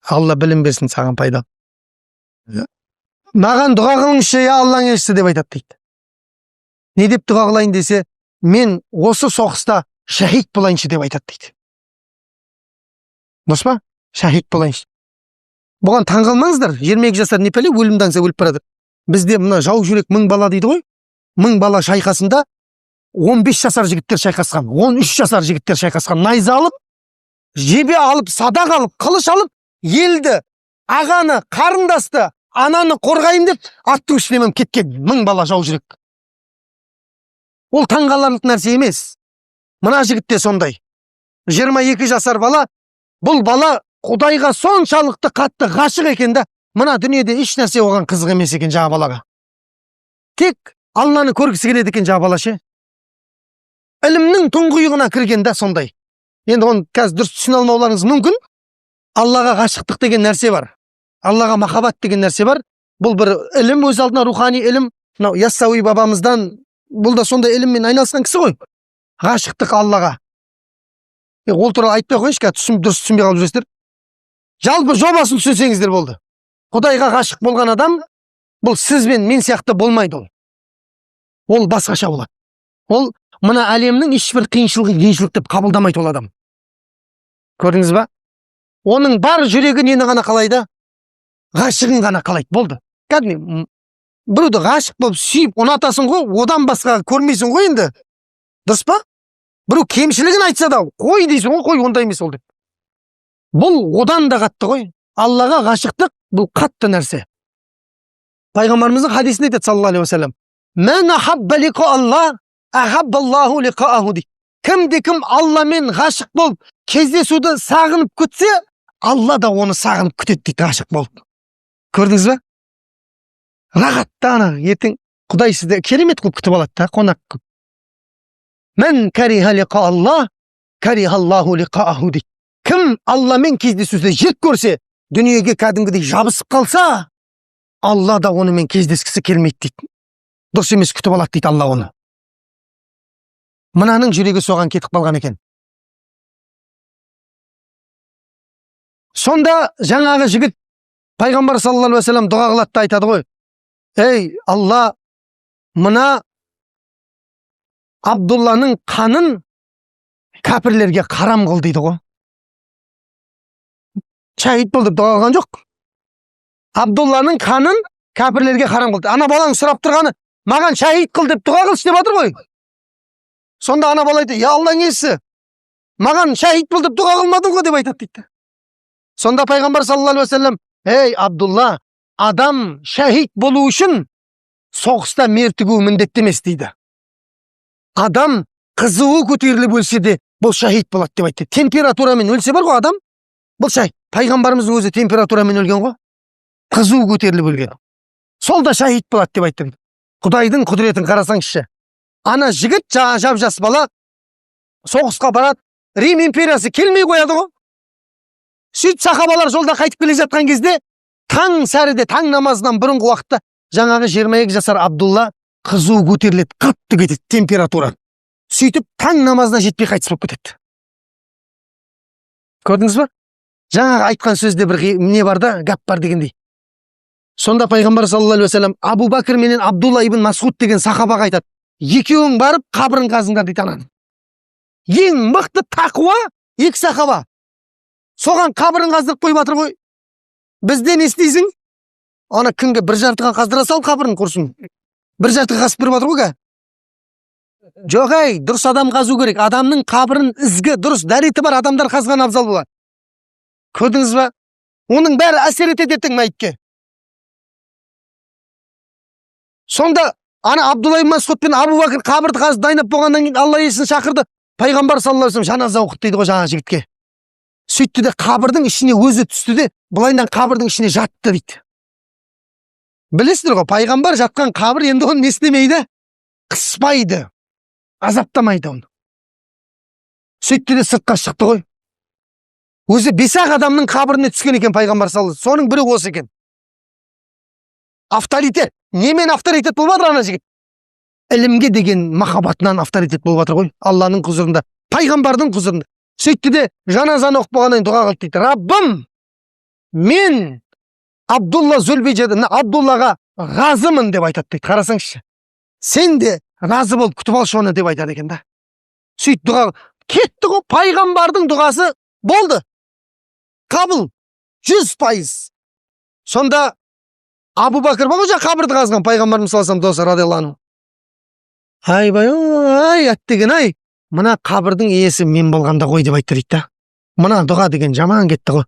Алла білім берсін саған, пайда. Маған дұға қылыңызшы, я Алланың елшісі деп айтады дейді. Не деп дұға қылайын десе, мен осы соғыста шахид болайыншы деп айтады дейді. Дұрыс па? Шахид болайыншы. Бұған таңғалмаңыздар. 22 жасар непеле өлімді аңса өліп барады. Бізде мына жау жүрек 1000 бала дейді ғой. 1000 бала шайқасында 15 жасар жігіттер шайқасқан, 13 жасар жігіттер шайқасқан. Найза алып, жебе алып, садақ алып, қылыш алып, елді, ағаны, қарындасты, ананы қорғайын деп аттың үстінен кеткен 1000 бала жау жүрек. Ол таңғаларлық нәрсе емес. Мына жігіт те сондай. 22 жасар бала, бұл бала Құдайға соншалықты қатты ғашық екен да, мына дүниеде еш нәрсе оған қызық емес екен жаңа балаға. Тек Алланы көргісі келеді екен жаңа бала ше. Ілімнің тұңғиығына кірген да сондай. Енді оны қазір дұрыс түсіне алмауларыңыз мүмкін. Аллаға ғашықтық деген нәрсе бар. Аллаға махаббат деген нәрсе бар. Бұл бір ілім, өз алдына рухани ілім. Мынау Яссауи бабамыздан бұл да сондай іліммен айналысқан кісі ғой. Ғашықтық Аллаға. Ол туралы айтпай қойыншы, дұрыс түсінбей қалып жүресіздер. Жалпы жобасын түсінсеңіздер болды. Құдайға ғашық болған адам, бұл сіз бен мен сияқты болмайды ол. Ол басқаша болады. Ол мына әлемнің ешбір қиыншылығын қиыншылық деп қабылдамайды ол адам. Көрдіңіз ба? Оның бар жүрегі нені ғана қалайды? Ғашығын ғана қалайды. Болды. Кәдімгі біреуді ғашық болып сүйіп ұнатасың ғой, одан басқа көрмейсің ғой енді. Дұрыс па? Біреу кемшілігін айтса да, қой дейсің ғой, қой ондай емес ол деп. Бұл одан да қатты ғой. Аллаға ғашықтық бұл қатты нәрсе. Пайғамбарымыздың хадисінде айтады саллаллаху алейхи вассалам: "Мен ахабба лиқа Алла, ахаббаллаху лиқааху" дейді. Кімде-кім Алламен ғашық болып, кездесуді сағынып күтсе, Алла да оны сағынып күтеді дейді, ғашық болып. Көрдіңіз ба? Рағаттана ертең Құдай сізді керемет қылып күтіп алады да, қонақ қылып. "Мен кариха лиқа Алла, карихаллаху лиқааху" дейді. Кім Алламен кездесуді жек көрсе, дүниеге кәдімгідей жабысып қалса, Алла да онымен кездескісі келмейді дейді. Дұрыс емес күтіп алады дейді Алла оны. Мынаның жүрегі соған кетіп қалған екен. Сонда жаңағы жігіт пайғамбар саллаллаху алейхи вассалам дұға қылады да айтады ғой: "Ей Алла, мына Абдулланың қанын кәпірлерге қарам қыл" дейді ғой. Шахид бол деп дұға қылған жоқ. Абдулланың қанын кәпірлерге қарам қыл. Ана балаң сұрап тұрғаны, маған шахид қыл деп дұға қылшы деп жатыр ғой. Сонда ана бала айтады: "Я Алланың елшісі, маған шахид бол деп дұға қылмадың ғой" деп айтады дейді. Сонда пайғамбар саллаллаху алейхи вассалам: "Ей Абдулла, адам шахид болу үшін соғыста мер тігу міндетті емес" дейді. Адам қызуы көтеріліп өлсе де бұл шахид болады деп айтты. Температурамен өлсе бар ғой адам, бұл шахид. Пайғамбарымыздың өзі температурамен өлген ғой. Қызуы көтеріліп өлген. Сол да шахид болады деп айтты. Құдайдың құдіретін қарасаңызшы. Ана жігіт жап-жас бала соғысқа барады. Рим империясы келмей қояды ғой. Сөйтіп сахабалар жолда қайтып келе жатқан кезде таң сәріде, таң намазынан бұрынғы уақытта жаңағы 22 жасар Абдулла қызуы көтеріледі, қатты кетеді температура. Сөйтіп таң намазына жетпей қайтыс болып кетеді. Көрдіңіз ба? Жаңағы айтқан сөзде бір не бар да, гәп бар дегендей. Сонда пайғамбар саллаллаху алейхи вассалам Абу Бәкір менен Абдулла ибн Масғуд деген сахабаға айтады: "Екеуің барып қабірін қазыңдар" дейді ананы. Ең мықты тақуа, екі сахаба. Соған қабырын қаздырып қойып жатыр ғой. Бізде не істейсің? Ана кімге бір жартыға қаздыра сал қабырын құрсын. Бір жартыға қазып беріп жатыр ғой ға. Жоқ ай, дұрыс адам қазу керек. Адамның қабырын ізгі, дұрыс дәреті бар адамдар қазған абзал болады. Көрдіңіз ба? Оның бәрі әсер етеді мәйітке. Сонда ана Абдулла ибн Масғуд пен Абу Бәкір қабірді қазып дайындап болғаннан кейін Алла иесін шақырды. Пайғамбар саллаллаху алейхи вассалам жаназа оқыт дейді ғой жаңа жігітке. Сөйтті де қабірдің ішіне өзі түсті де былайынан қабірдің ішіне жатты дейді. Білесіздер ғой, пайғамбар жатқан қабір енді оны не істемейді? Қыспайды, азаптамайды оны. Сөйтті де сыртқа шықты ғой. Өзі 5-ақ адамның қабіріне түскен екен пайғамбар саллаллаху алейхи вассалам. Соның бірі осы екен. Авторитет. Немен авторитет болып жатыр ана жігіт? Ілімге деген махаббатынан авторитет болып жатыр ғой. Алланың құзырында, пайғамбардың құзырында. Сөйтті де жаназаны оқып болғаннан дұға қылды дейді. Раббым, мен Абдуллаға разымын деп айтады дейді. Қарасаңызшы. Сен де разы бол, күтіп алшы оны деп айтады екен да. Сөйтті дұға кетті ғой, пайғамбардың дұғасы болды. Қабыл 100%. Сонда Абу Бәкір бар ғой қабірді қазған пайғамбарымыз саллаллаху алейхи вассалам радиаллаху анху. Ай, әттеген ай, мына қабірдің иесі мен болғанда ғой деп айтты дейді. Мына дұға деген жаман кетті ғой.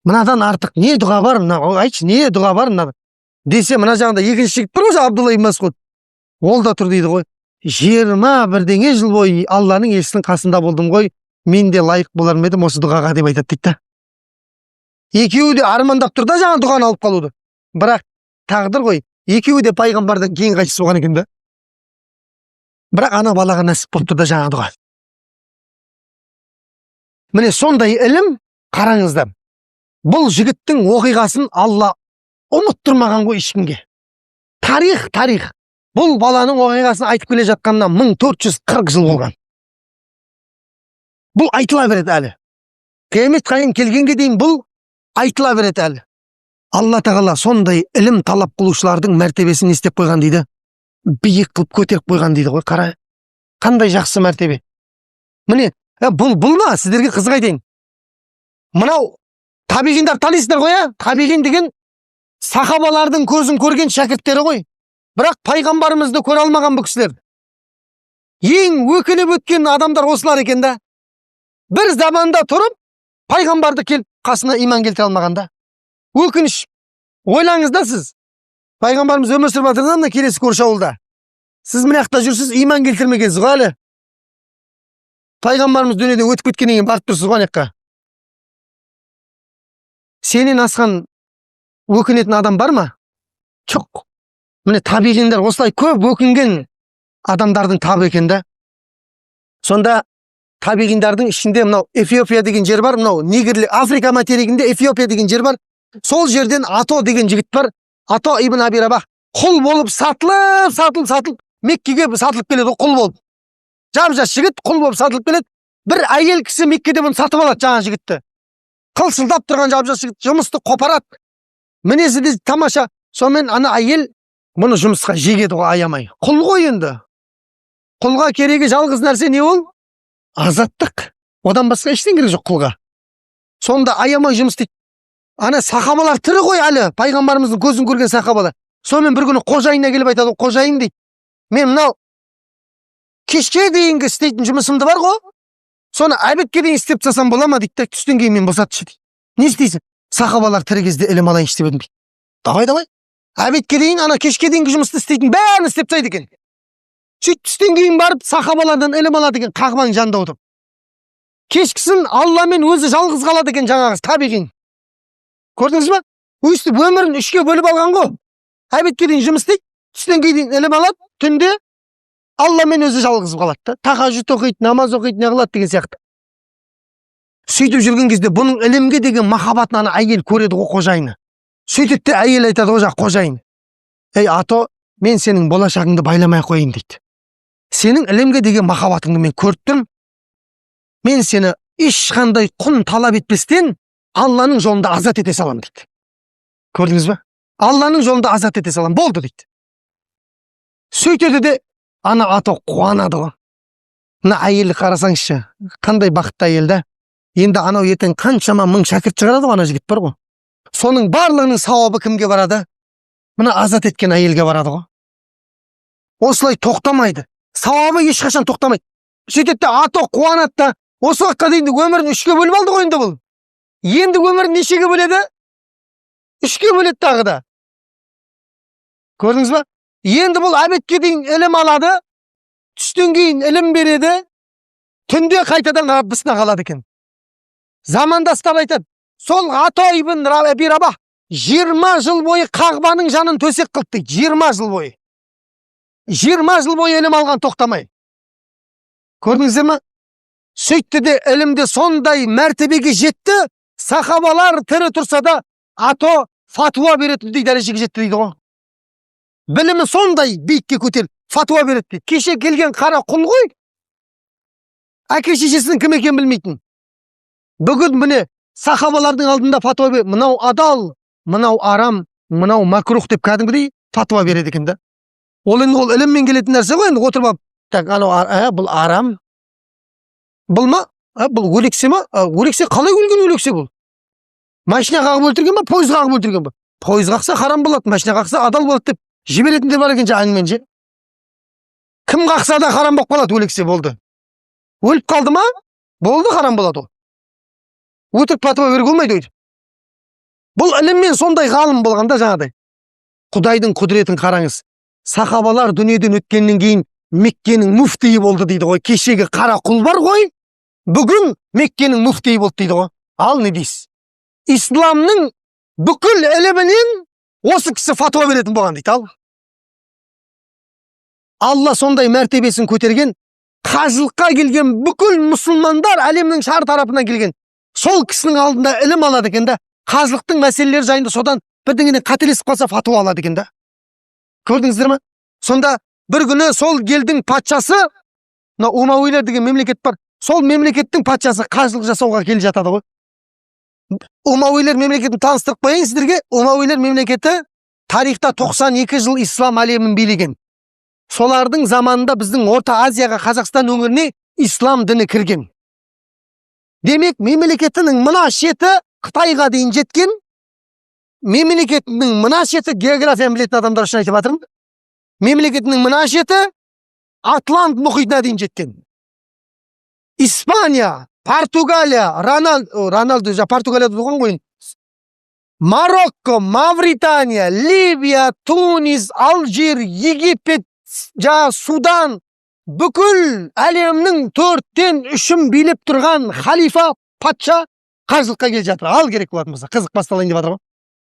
Мынадан артық не дұға бар? Айтшы, не дұға бар мына? Десе, мына жағында екінші жігіт бар ғой, Абдулла ибн Масғуд. Ол да тұр дейді ғой. 21 жыл бойы Алланың елшісінің қасында болдым ғой. Мен де лайық болар ма едім осы дұғаға деп айтады дейді. Екеуі де армандап тұр да жаңа дұғаны алып қалуды. Бірақ тағдыр ғой, екеуі де пайғамбардан кейін қайтыс болған екен да. Бірақ ана балаға нәсіп болып тұр да жаңа дұға. Міне сондай ілім, қараңыздар. Бұл жігіттің оқиғасын Алла ұмыттырмаған ғой ешкімге. Тарих. Бұл баланың оқиғасын айтып келе жатқанына 1440 жыл болған. Бұл айтыла береді әлі. Қиямет қайым келгенге дейін бұл айтыла береді әлі. Алла тағала сондай ілім талап қылушылардың мәртебесін істеп қойған дейді. Биік қылып көтеріп қойған дейді ғой. Қара, қандай жақсы мәртебе. Міне, бұл ма? Сіздерге қызық айтайын. Мынау табиғиндар танисыздар ғой, табиғин деген сахабалардың көзін көрген шәкірттері ғой. Бірақ пайғамбарымызды көре алмаған бұл кісілер. Ең өкініп өткен адамдар осылар екен да. Бір заманда тұрып, пайғамбарды келіп қасына иман келтіре алмағанда. Өкініш. Ойлаңыз да сіз. Пайғамбарымыз өмір сүріп жатыр да келесі көрші ауылда. Сіз мына жақта жүрсіз, иман келтірмегенсіз ғой әлі. Пайғамбарымыз дүниеден өтіп кеткеннен кейін барып тұрсыз ғой ана жаққа. Сенен асқан өкінетін адам бар ма? Жоқ. Міне табиғиндар осылай көп өкінген адамдардың табы екен да. Сонда табиғиндардың ішінде мынау Эфиопия деген жер бар, мынау Нигерлік Африка материгінде Эфиопия деген жер бар. Сол жерден Ато деген жігіт бар. Ато ибн Аби Рабах құл болып сатылып Меккеге сатылып келеді, құл болып. Жап-жас жігіт құл болып сатылып келеді. Бір әйел кісі Меккеде бұны сатып алады жаңа жігітті. Қылшылдап тұрған жап-жас жігіт жұмысты қопарады. Мінезі де тамаша. Сонымен ана әйел бұны жұмысқа жегеді ғой, аямай. Құл ғой енді. Құлға керегі жалғыз нәрсе не ол? Азаттық. Одан басқа ештеңе керек жоқ құлға. Сонда аямай жұмыс істейді. Ана сахабалар тірі ғой әлі, пайғамбарымыздың көзін көрген сахабалар. Сонымен бір күні қожайынына келіп айтады, қожайын дейді, мен мынау кешке дейінгі істейтін жұмысымды бар ғой, соны әбетке дейін істеп тастасам бола ма дейді, түстен кейін мен босатшы дейді. Не істейсің? Сахабалар тірі кезде ілім алайыншы деп едім дейді. Давай. Әбетке дейін ана кешке дейінгі жұмысты істейтін бәрін істеп тастайды екен. Сөйтіп түстен кейін барып сахабалардан ілім алады екен, қағбаның жанында отырып. Кешкісін Алламен өзі жалғыз қалады екен жаңағы табиғин. Көрдіңіз ба? Өйстіп өмірін үшке бөліп алған ғой. Әбетке дейін жұмыс істейді, түстен кейін ілім алады, түнде Алламен өзі жалғыз қалады. Тахажжуд оқиды, намаз оқиды, не қылады деген сияқты. Сөйтіп жүрген кезде бұның ілімге деген махаббатын ана әйел көреді ғой қожайыны. Сөйтіп те әйел айтады ғой қожайын. Ей Ато, мен сенің болашағыңды байламай қойын дейді. Сенің ілімге деген махаббатыңды мен көріп тұрмын. Мен сені ешқандай құн талап етпестен Алланың жолында азат ете салам дейді. Көрдіңіз ба? Алланың жолында азат ете салам, болды дейді. Сөйтеді де ана Ато қуанады ғой. Мына әйелді қарасаңызшы, қандай бақытты әйел да. Енді анау ертең қаншама мың шәкірт шығарады ғой, ана жігіт бар ғой. Соның барлығының сауабы кімге барады? Мына азат еткен әйелге барады ғой. Осылай тоқтамайды. Сауабы ешқашан тоқтамайды. Сөйтеді де ато қуанады да, осы уақытқа дейін өмірін 3-ке бөліп алды ғой енді бұл. Енді өмірін нешеге бөледі? 3-ке бөледі тағы да. Көрдіңіз ба? Енді бұл әбетке дейін ілім алады, түстен кейін ілім береді, түнде қайтадан Раббысына қалады екен. Замандастар айтады, сол Ато ибн Раби Рабах 20 жыл бойы Қағбаның жанын төсек қылды дейді. 20 жыл бойы. 20 жыл бойы ілім алған тоқтамай. Көрдіңіздер ме? Сөйтті де ілімде сондай мәртебеге жетті, сахабалар тірі тұрса да Ато фатуа береді дейді, дәрежеге жетті дейді ғой. Білімі сондай биікке көтеріліп, фатуа береді дейді. Кеше келген қара құл ғой, әке шешесінің кім екенін білмейтін. Бүгін міне сахабалардың алдында фатуа береді. Мынау адал, мынау арам, мынау макрух деп кәдімгідей фатуа береді екен да. Ол енді ол іліммен келетін нәрсе ғой, енді отырып алып, так анау бұл арам. Бұл ма? Бұл өлексе ма? Өлексе қалай өлген өлексе бұл? Машина қағып өлтірген ба, пойыз қағып өлтірген ба? Пойыз қақса харам болады, машина қақса адал болады деп жіберетіндер бар екен әңгімен же. Кім қақса да харам болып қалады, өлексе болды. Өліп қалды ма? Болды, харам болады ол. Өтірік фатуа беруге болмайды ойды. Бұл іліммен сондай ғалым болғанда жаңағыдай. Құдайдың құдіретін қараңыз. Сахабалар дүниеден өткеннен кейін Меккенің муфтиі болды дейді ғой. Кешегі қара құл бар ғой, бүгін Меккенің муфтиі болды дейді ғой. Ал не дейсіз? Исламның бүкіл ілімінен осы кісі фатуа беретін болған дейді. Ал Алла сондай мәртебесін көтерген, қажылыққа келген бүкіл мұсылмандар әлемнің шар тарапынан келген. Сол кісінің алдында ілім алады екен да, қажылықтың мәселелері жайында содан бірдеңеден қателесіп қалса фатуа алады екен да. Көрдіңіздер ме? Сонда бір күні сол елдің патшасы, Умавилер деген мемлекет бар, сол мемлекеттің патшасы қажылық жасауға келе жатады ғой. Умавилер мемлекетін таныстырып қояйын сіздерге. Умавилер мемлекеті тарихта 92 жыл ислам әлемін билеген. Солардың заманында біздің Орта Азияға, Қазақстан өңіріне ислам діні кірген. Демек, мемлекетінің мына шеті Қытайға дейін жеткен, мемлекетінің мына шеті, географияны білетін адамдар үшін айтып жатырмын, мемлекетінің мына шеті Атлант мұхитына дейін жеткен. Испания, Португалия, Португалияда туған ғой. Марокко, Мавритания, Ливия, Тунис, Алжир, Египет, Судан, бүкіл әлемнің 4-тен 3-ін билеп тұрған халифа патша қажылыққа келе жатыр. Ал керек болатын болса, қызық басталайын деп жатыр ғой.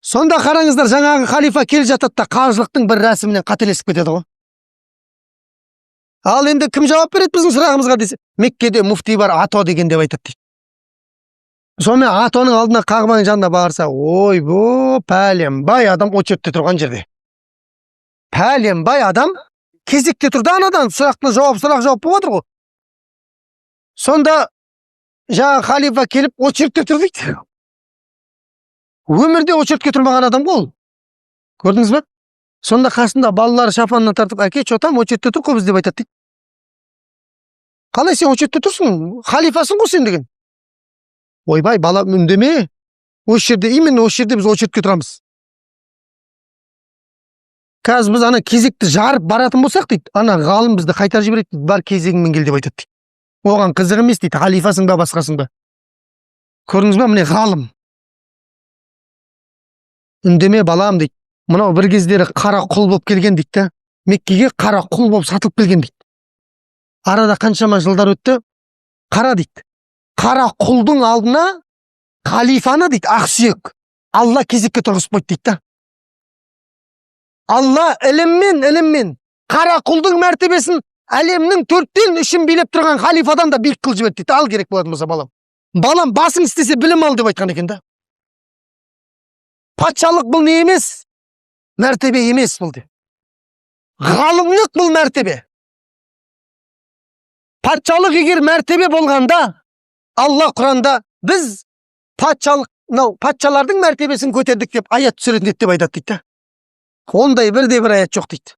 Сонда қараңыздар, жаңағы халифа келе жатады да қажылықтың бір рәсімінен қателесіп кетеді ғой. Ал енді кім жауап береді біздің сұрағымызға десе, Меккеде муфти бар, Ато деген деп айтады дейді. Сонымен Атоның алдына Қағбаның жанына барса, ой, пәленбай адам очередте тұрған жерде. Пәленбай адам кезекте тұрды, анадан сұрақ жауап болып отыр ғой. Сонда жаңа халифа келіп очередте тұр дейді. Өмірде очередке тұрмаған адам ғой ол. Көрдіңіз бе? Сонда қасында балалары шапанына тартып, әке, чотам очередте тұр қой біз деп айтады дейді. Қалай сен очередте тұрсың? Халифасың ғой сен деген. Ойбай, бала үндеме. Осы жерде, именно осы жерде біз очередке тұрамыз. Қазір біз ана кезекті жарып баратын болсақ дейді, ана ғалым бізді қайтарып жібереді дейді, бар кезегіңмен кел деп айтады дейді. Оған қызық емес дейді, халифасың ба, басқасың ба. Көрдіңіз ба, міне ғалым. Үндеме балам дейді. Мынау бір кездері қара құл болып келген дейді. Меккеге қара құл болып сатылып келген дейді. Арада қаншама жылдар өтті. Қара дейді. Қара құлдың алдына халифаны дейді, ақсүйек Алла кезекке тұрғызып қойды дейді. Алла іліммен қара құлдың мәртебесін әлемнің 4-тен 3-ін билеп тұрған халифадан да биік қылып жіберді дейді. Ал керек болатын болса балам. Балам басың істесе білім ал деп айтқан екен да. Патшалық бұл не емес? Мәртебе емес бұл деп. Ғалымлық бұл мәртебе. Патшалық егер мәртебе болғанда, Алла Құранда біз патшалардың мәртебесін көтердік деп аят түсіретін деп айтады дейді. Ондай бірде бір аят жоқ дейді.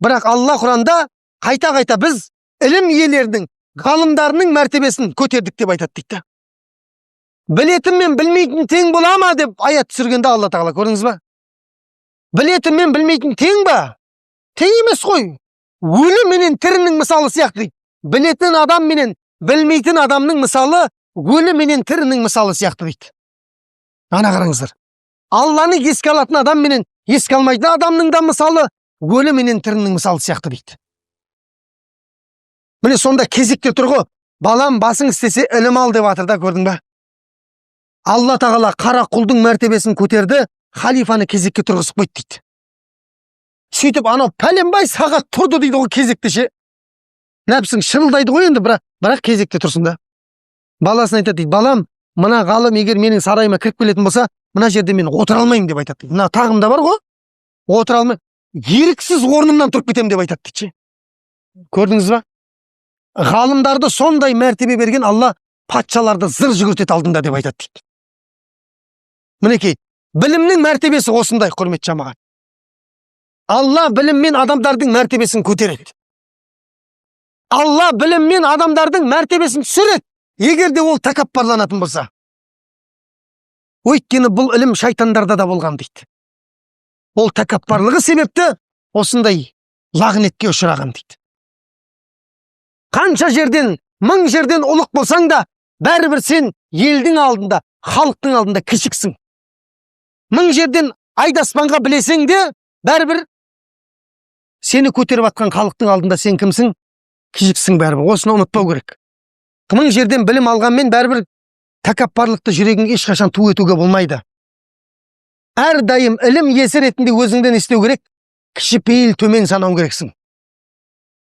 Бірақ Алла Құранда қайта біз ilm иелерінің, ғалымдарының мәртебесін көтердік деп айтады дейді. Білетін мен білмейтін тең бола ма деп аят түсіргенде Алла тағала, көрдіңіз ба? Білетін мен білмейтін тең ба? Тең емес қой. Өлі менен тірінің мысалы сияқты дейді. Білетін адам менен білмейтін адамның мысалы өлі менен тірінің мысалы сияқты дейді. Ана қараңыздар. Алланы еске алатын адам менен еске алмайтын адамның да мысалы өлі менен тірінің мысалы сияқты дейді. Міне сонда кезекте тұр ғой. Балам басың істесе ілім ал деп атыр да, көрдің ба? Алла тағала қара құлдың мәртебесін көтерді, халифаны кезекке тұрғызып қойды дейді. Сөйтіп анау пәленбай сағат тұрды дейді ғой кезекте ше. Нәпсің шырылдайды ғой енді, бірақ кезекте тұрсын да. Баласын айтады дейді, балам, мына ғалым егер менің сарайыма кіріп келетін болса, мына жерде мен отыра алмаймын деп айтады дейді. Мына тағымда бар ғой, отыра алмаймын. Еріксіз орнымнан тұрып кетемін деп айтады дейді. Көрдіңіз ба? Ғалымдарды сондай мәртебе берген Алла патшаларды зыр жүгіртеді алдында деп айтады дейді. Мінекей, білімнің мәртебесі осындай, құрметті жамағат. Алла біліммен адамдардың мәртебесін көтереді. Алла біліммен адамдардың мәртебесін түсіреді, егер де ол тәкаппарланатын болса. Өйткені бұл ілім шайтандарда да болған дейді. Ол тәкаппарлығы себепті осындай лағнетке ұшыраған дейді. Қанша жерден, мың жерден ұлық болсаң да, бәрібір сен елдің алдында, халықтың алдында кішіксің. Мың жерден айдаспанға білесең де, бәрібір сені көтеріп атқан халықтың алдында сен кімсің? Кішіксің бәрібір. Осыны ұмытпау керек. Мың жерден білім алғанмен бәрібір тәкаппарлықты жүрегіңе ешқашан ту етуге болмайды. Әрдайым ілім иесі ретінде өзіңден істеу керек, кішіпейіл төмен санау керексің.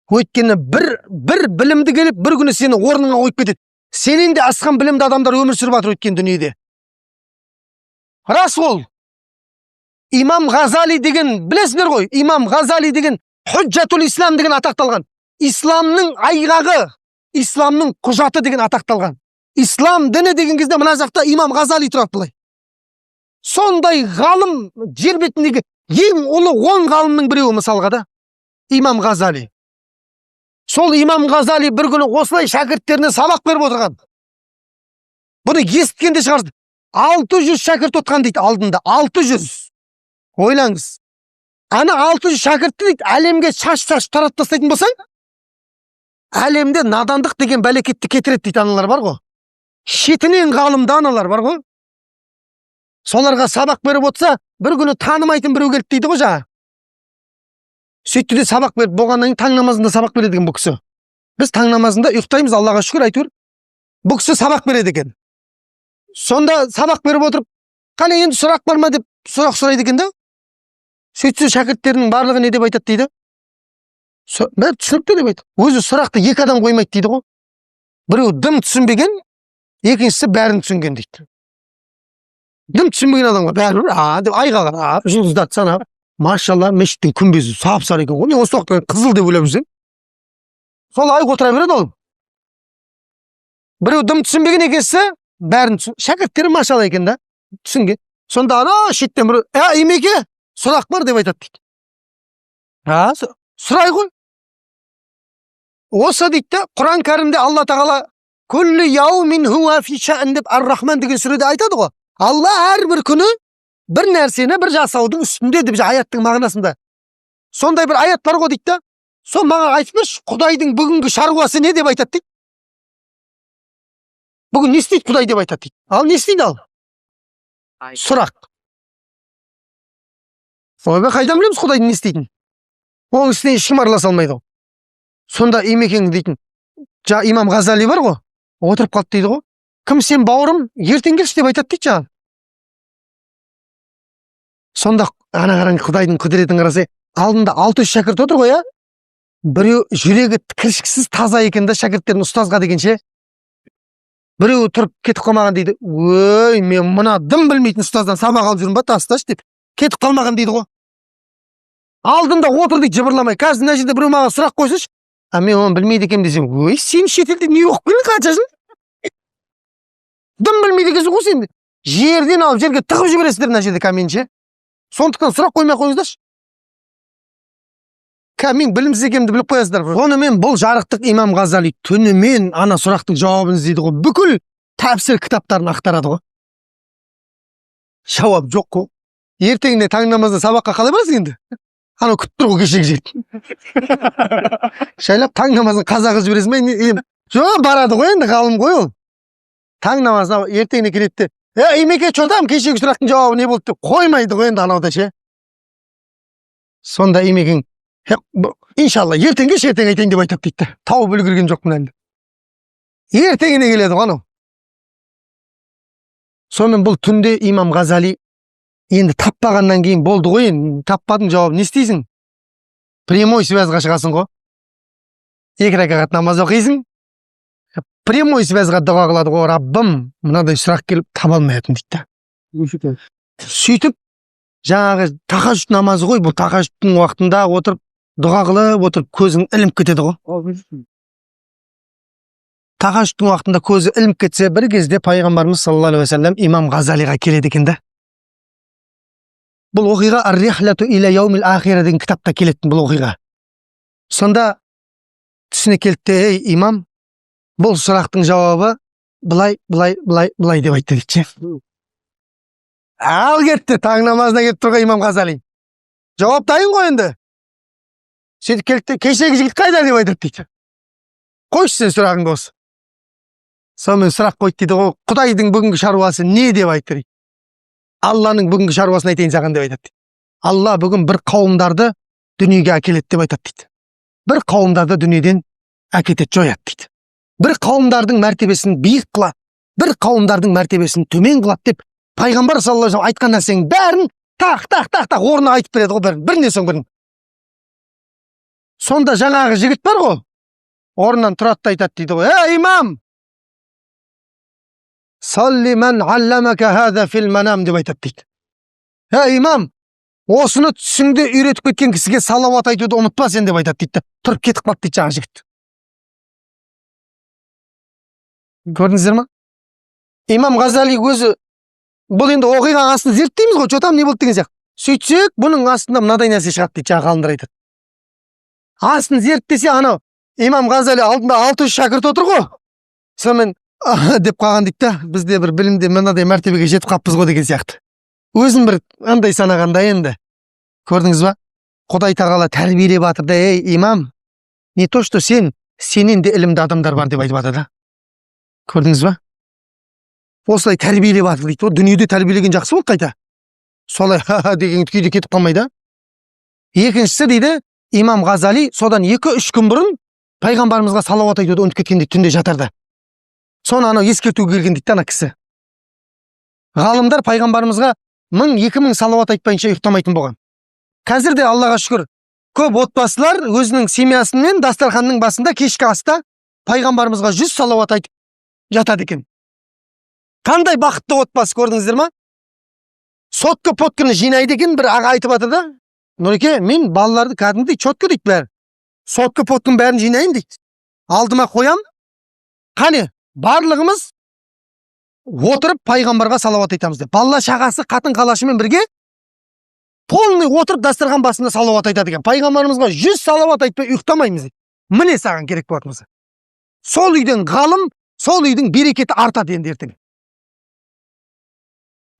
Өйткені бір білімді келіп, бір күні сені орныңа қойып кетеді. Сенен де асқан білімді адамдар өмір сүріп жатыр өткен дүниеде. Рас ол. Имам Ғазали деген, білесіңдер ғой, Имам Ғазали деген Худжатул Ислам деген атақталған. Исламның айғағы, исламның құжаты деген атақталған. Ислам діні деген кезде мына жақта Имам Ғазали тұрады былай. Сондай ғалым жер бетіндегі ең ұлы 10 ғалымның біреуі мысалға да Имам Ғазали. Сол Имам Ғазали бір күні осылай шәкірттеріне сабақ беріп отырған. Бұны естігенде шығарсыз. 600 шәкірт отқан дейді алдында. 600. Ойлаңыз. Ана 600 шәкіртті дейді, әлемге шаш тарап тастайтын болсаң, әлемде надандық деген бәлекетті кетіреді дейді аналар бар ғой. Шетінен ғалымды аналар бар ғой. Соларға сабақ беріп отса, бір күні танымайтын біреу келді дейді ғой жаңа. Сөйтті де сабақ беріп, болғаннан кейін таң намазында сабақ береді екен бұл кісі. Біз таң намазында ұйықтаймыз, Аллаға шүкір, әйтеуір. Бұл кісі сабақ береді екен. Сонда сабақ беріп отырып, қане енді сұрақ бар ма деп сұрақ сұрайды екен да. Сөйтсе шәкірттерінің барлығы не деп айтады дейді. Бәрі түсінікті деп айтады. Өзі сұрақты екі адам қоймайды дейді ғой. Біреу дым түсінбеген, екіншісі бәрін түсінген дейді. Дым түсінбеген адамға бәрі деп айға қарап, жұлдыздарды санап, машалла, мешіттің күмбезі сап-сары екен ғой. Мен осы уақытта қызыл деп ойлап жүрсем. Сол айға отыра береді ол. Біреу дым түсінбеген, екіншісі бәрін түсін. Шәкірттері машалла екен да, түсінген. Сонда ана шеттен біреу, Имеке, сұрақ бар деп айтады дейді. Сұрай ғой. Осы дейді, Құран кәрімде Алла тағала күллі яумин хуа фи ша'n деп Ар-Рахман деген сүреде айтады ғой. Алла әрбір күні бір нәрсені бір жасаудың үстінде деп аяттың мағынасында. Сондай бір аят бар ғой дейді. Сол маған айтып берші, Құдайдың бүгінгі шаруасы не деп айтады дейді. Бүгін не істейді Құдай деп айтады дейді. Ал не істейді ал? Сұрақ. Ойбай, қайдан білеміз Құдайдың не істейтін? Оның үстіне ешкім араласа алмайды ғой. Сонда Имекең дейтін, Имам Ғазали бар ғой, отырып қалды дейді ғой. Кім сен бауырым, ертең келші деп айтады дейді жаңа. Сонда ана қараң Құдайдың құдіретін қараса, алдында 600 шәкірт отыр ғой, біреу жүрегі кіршіксіз таза екен да шәкірттерін ұстазға дегенше. Біреу тұрып кетіп қалмаған дейді. Өй, мен мына дым білмейтін ұстаздан сабақ алып жүрмін ба, тасташы деп. Кетіп қалмаған дейді ғой. Алдында отыр дейді, жыбырламай. Қазір мына жерде біреу маған сұрақ қойсыншы. Мен оны білмейді екенмін десем, өй, сен шетелде не оқып келдің қанша жыл? Дым білмейді екенсің ғой сен. Жерден алып жерге тығып жібересіздер мына жерде комментше. Сондықтан сұрақ қоймай қойыңыздаршы. Мен білімсіз екенімді біліп қоясыздар. Сонымен бұл жарықтық имам Ғазали түнімен ана сұрақтың жауабын іздейді ғой. Бүкіл тәпсір кітаптарын ақтарады ғой. Жауап жоқ қой. Ертеңіне таң намазда сабаққа қалай барасың енді? Анау күтіп тұр ғой кешегі жігіт. Шайлап таң намазын қаза қылып жібересің бе? Жоқ, барады ғой енді, ғалым ғой ол. Таң намазына ертеңіне келеді де, Имеке чотам, кешегі сұрақтың жауабы не болды деп қоймайды ғой енді анауда ше. Сонда Имекең, иншалла, ертең айтайын деп айтып дейді. Тауып үлгерген жоқпын әлі. Ертеңіне келеді ғой анау. Сонымен бұл түнде имам Ғазали енді таппағаннан кейін болды ғой, енді таппадың жауабын не істейсің? Прямой связьға шығасың ғой. 2 ракағат намаз оқисың. Прямой связьға дұға қылады ғой, Раббым, мынадай сұрақ келіп таба алмайтын дейді. Сөйтіп, жаңағы тахажжуд намазы ғой, бұл тахажжудтың уақытында отырып, дұға қылып отырып, көзің ілініп кетеді ғой. Тахажжудтың уақытында көзі ілініп кетсе, бір кезде пайғамбарымыз саллаллаху алейхи ва саллям имам Ғазалиға келеді екен да. Бұл оқиға Ар-Рихлату иля яумил ахира деген кітапта келетін бұл оқиға. Сонда түсіне келді, имам, бұл сұрақтың жауабы былай деп айтты дейді. Ал кетті, таң намазына кетіп тұрған имам Ғазали. Жауап дайын ғой енді. Сөйтіп келді, кешегі жігіт қайда деп айтады дейді. Қойшы сен сұрағыңды осы. Сонымен сұрақ қойды дейді ғой, Құдайдың бүгінгі шаруасы не деп айтты дейді. Алланың бүгінгі шаруасын айтайын саған деп айтады. Алла бүгін бір қауымдарды дүниеге әкеледі деп айтады дейді. Бір қауымдарды дүниеден әкетеді, жояды дейді. Бір қауымдардың мәртебесін биік қылады, бір қауымдардың мәртебесін төмен қылады деп пайғамбар саллаллаху алейхи ва саллям айтқан нәрсенің бәрін тақ орнына айтып береді ғой, бәрін бірінен соң бірін. Сонда жаңағы жігіт бар ғой, орнынан тұрады да айтады дейді ғой, имам, салли мен алламака хаза фил манам деп айтады дейді. Имам, осыны түсіңде үйретіп кеткен кісіге салауат айтуды ұмытпа сен деп айтады дейді. Тұрып кетіп қалды дейді жаңағы жігіт. Көрдіңіздер ма? Имам Ғазали өзі, бұл енді оқиғаның астын зерттейміз ғой, чотам не болды деген сияқты. Сөйтсек, бұның астында мынадай нәрсе шығады дейді, жаңағы ғалымдар айтады. Астын зерттесе, анау имам Ғазали алдында 600 шәкірт отыр ғой. Сонымен деп қалған дейді да, бізде бір білімде мынадай мәртебеге жетіп қалыппыз ғой деген сияқты. Өзім бір андай санағанда енді. Көрдіңіз ба? Құдай тағала тәрбиелеп жатыр да, имам, не то что сенен де ілімді адамдар бар деп айтып жатыр да. Көрдіңіз ба? Осылай тәрбиелеп жатыр дейді. Дүниеде тәрбиелеген жақсы болды қайта. Солай деген күйде кетіп қалмайды. Екіншісі дейді, имам Ғазали содан 2-3 күн бұрын пайғамбарымызға салауат айтуды ұмытып кеткен дейді, түнде жатарда. Соны анау ескертуге келген дейді ана кісі. Ғалымдар пайғамбарымызға 1000-2000 салауат айтпайынша ұйықтамайтын болған. Қазір де Аллаға шүкір, көп отбасылар өзінің семьясымен дастарханның басында кешкі аста пайғамбарымызға 100 салауат айтып жатады екен. Қандай бақытты отбасы, көрдіңіздер ма? Сотка потканы жинайды екен, бір аға айтып жатыр да. Нұреке, мен балаларды кәдімгідей чотка дейді бәрі. Сотка потканы бәрін жинайын дейді. Алдыма қоям. Қане, барлығымыз отырып пайғамбарға салауат айтамыз деп. Балла шағасы қатын қалашымен бірге полный отырып дастархан басында салауат айтады екен. Пайғамбарымызға 100 салауат айтпай ұйықтамаймыз. Міне саған керек болатымыз. Сол үйден ғалым, сол үйдің берекеті артады енді ертең.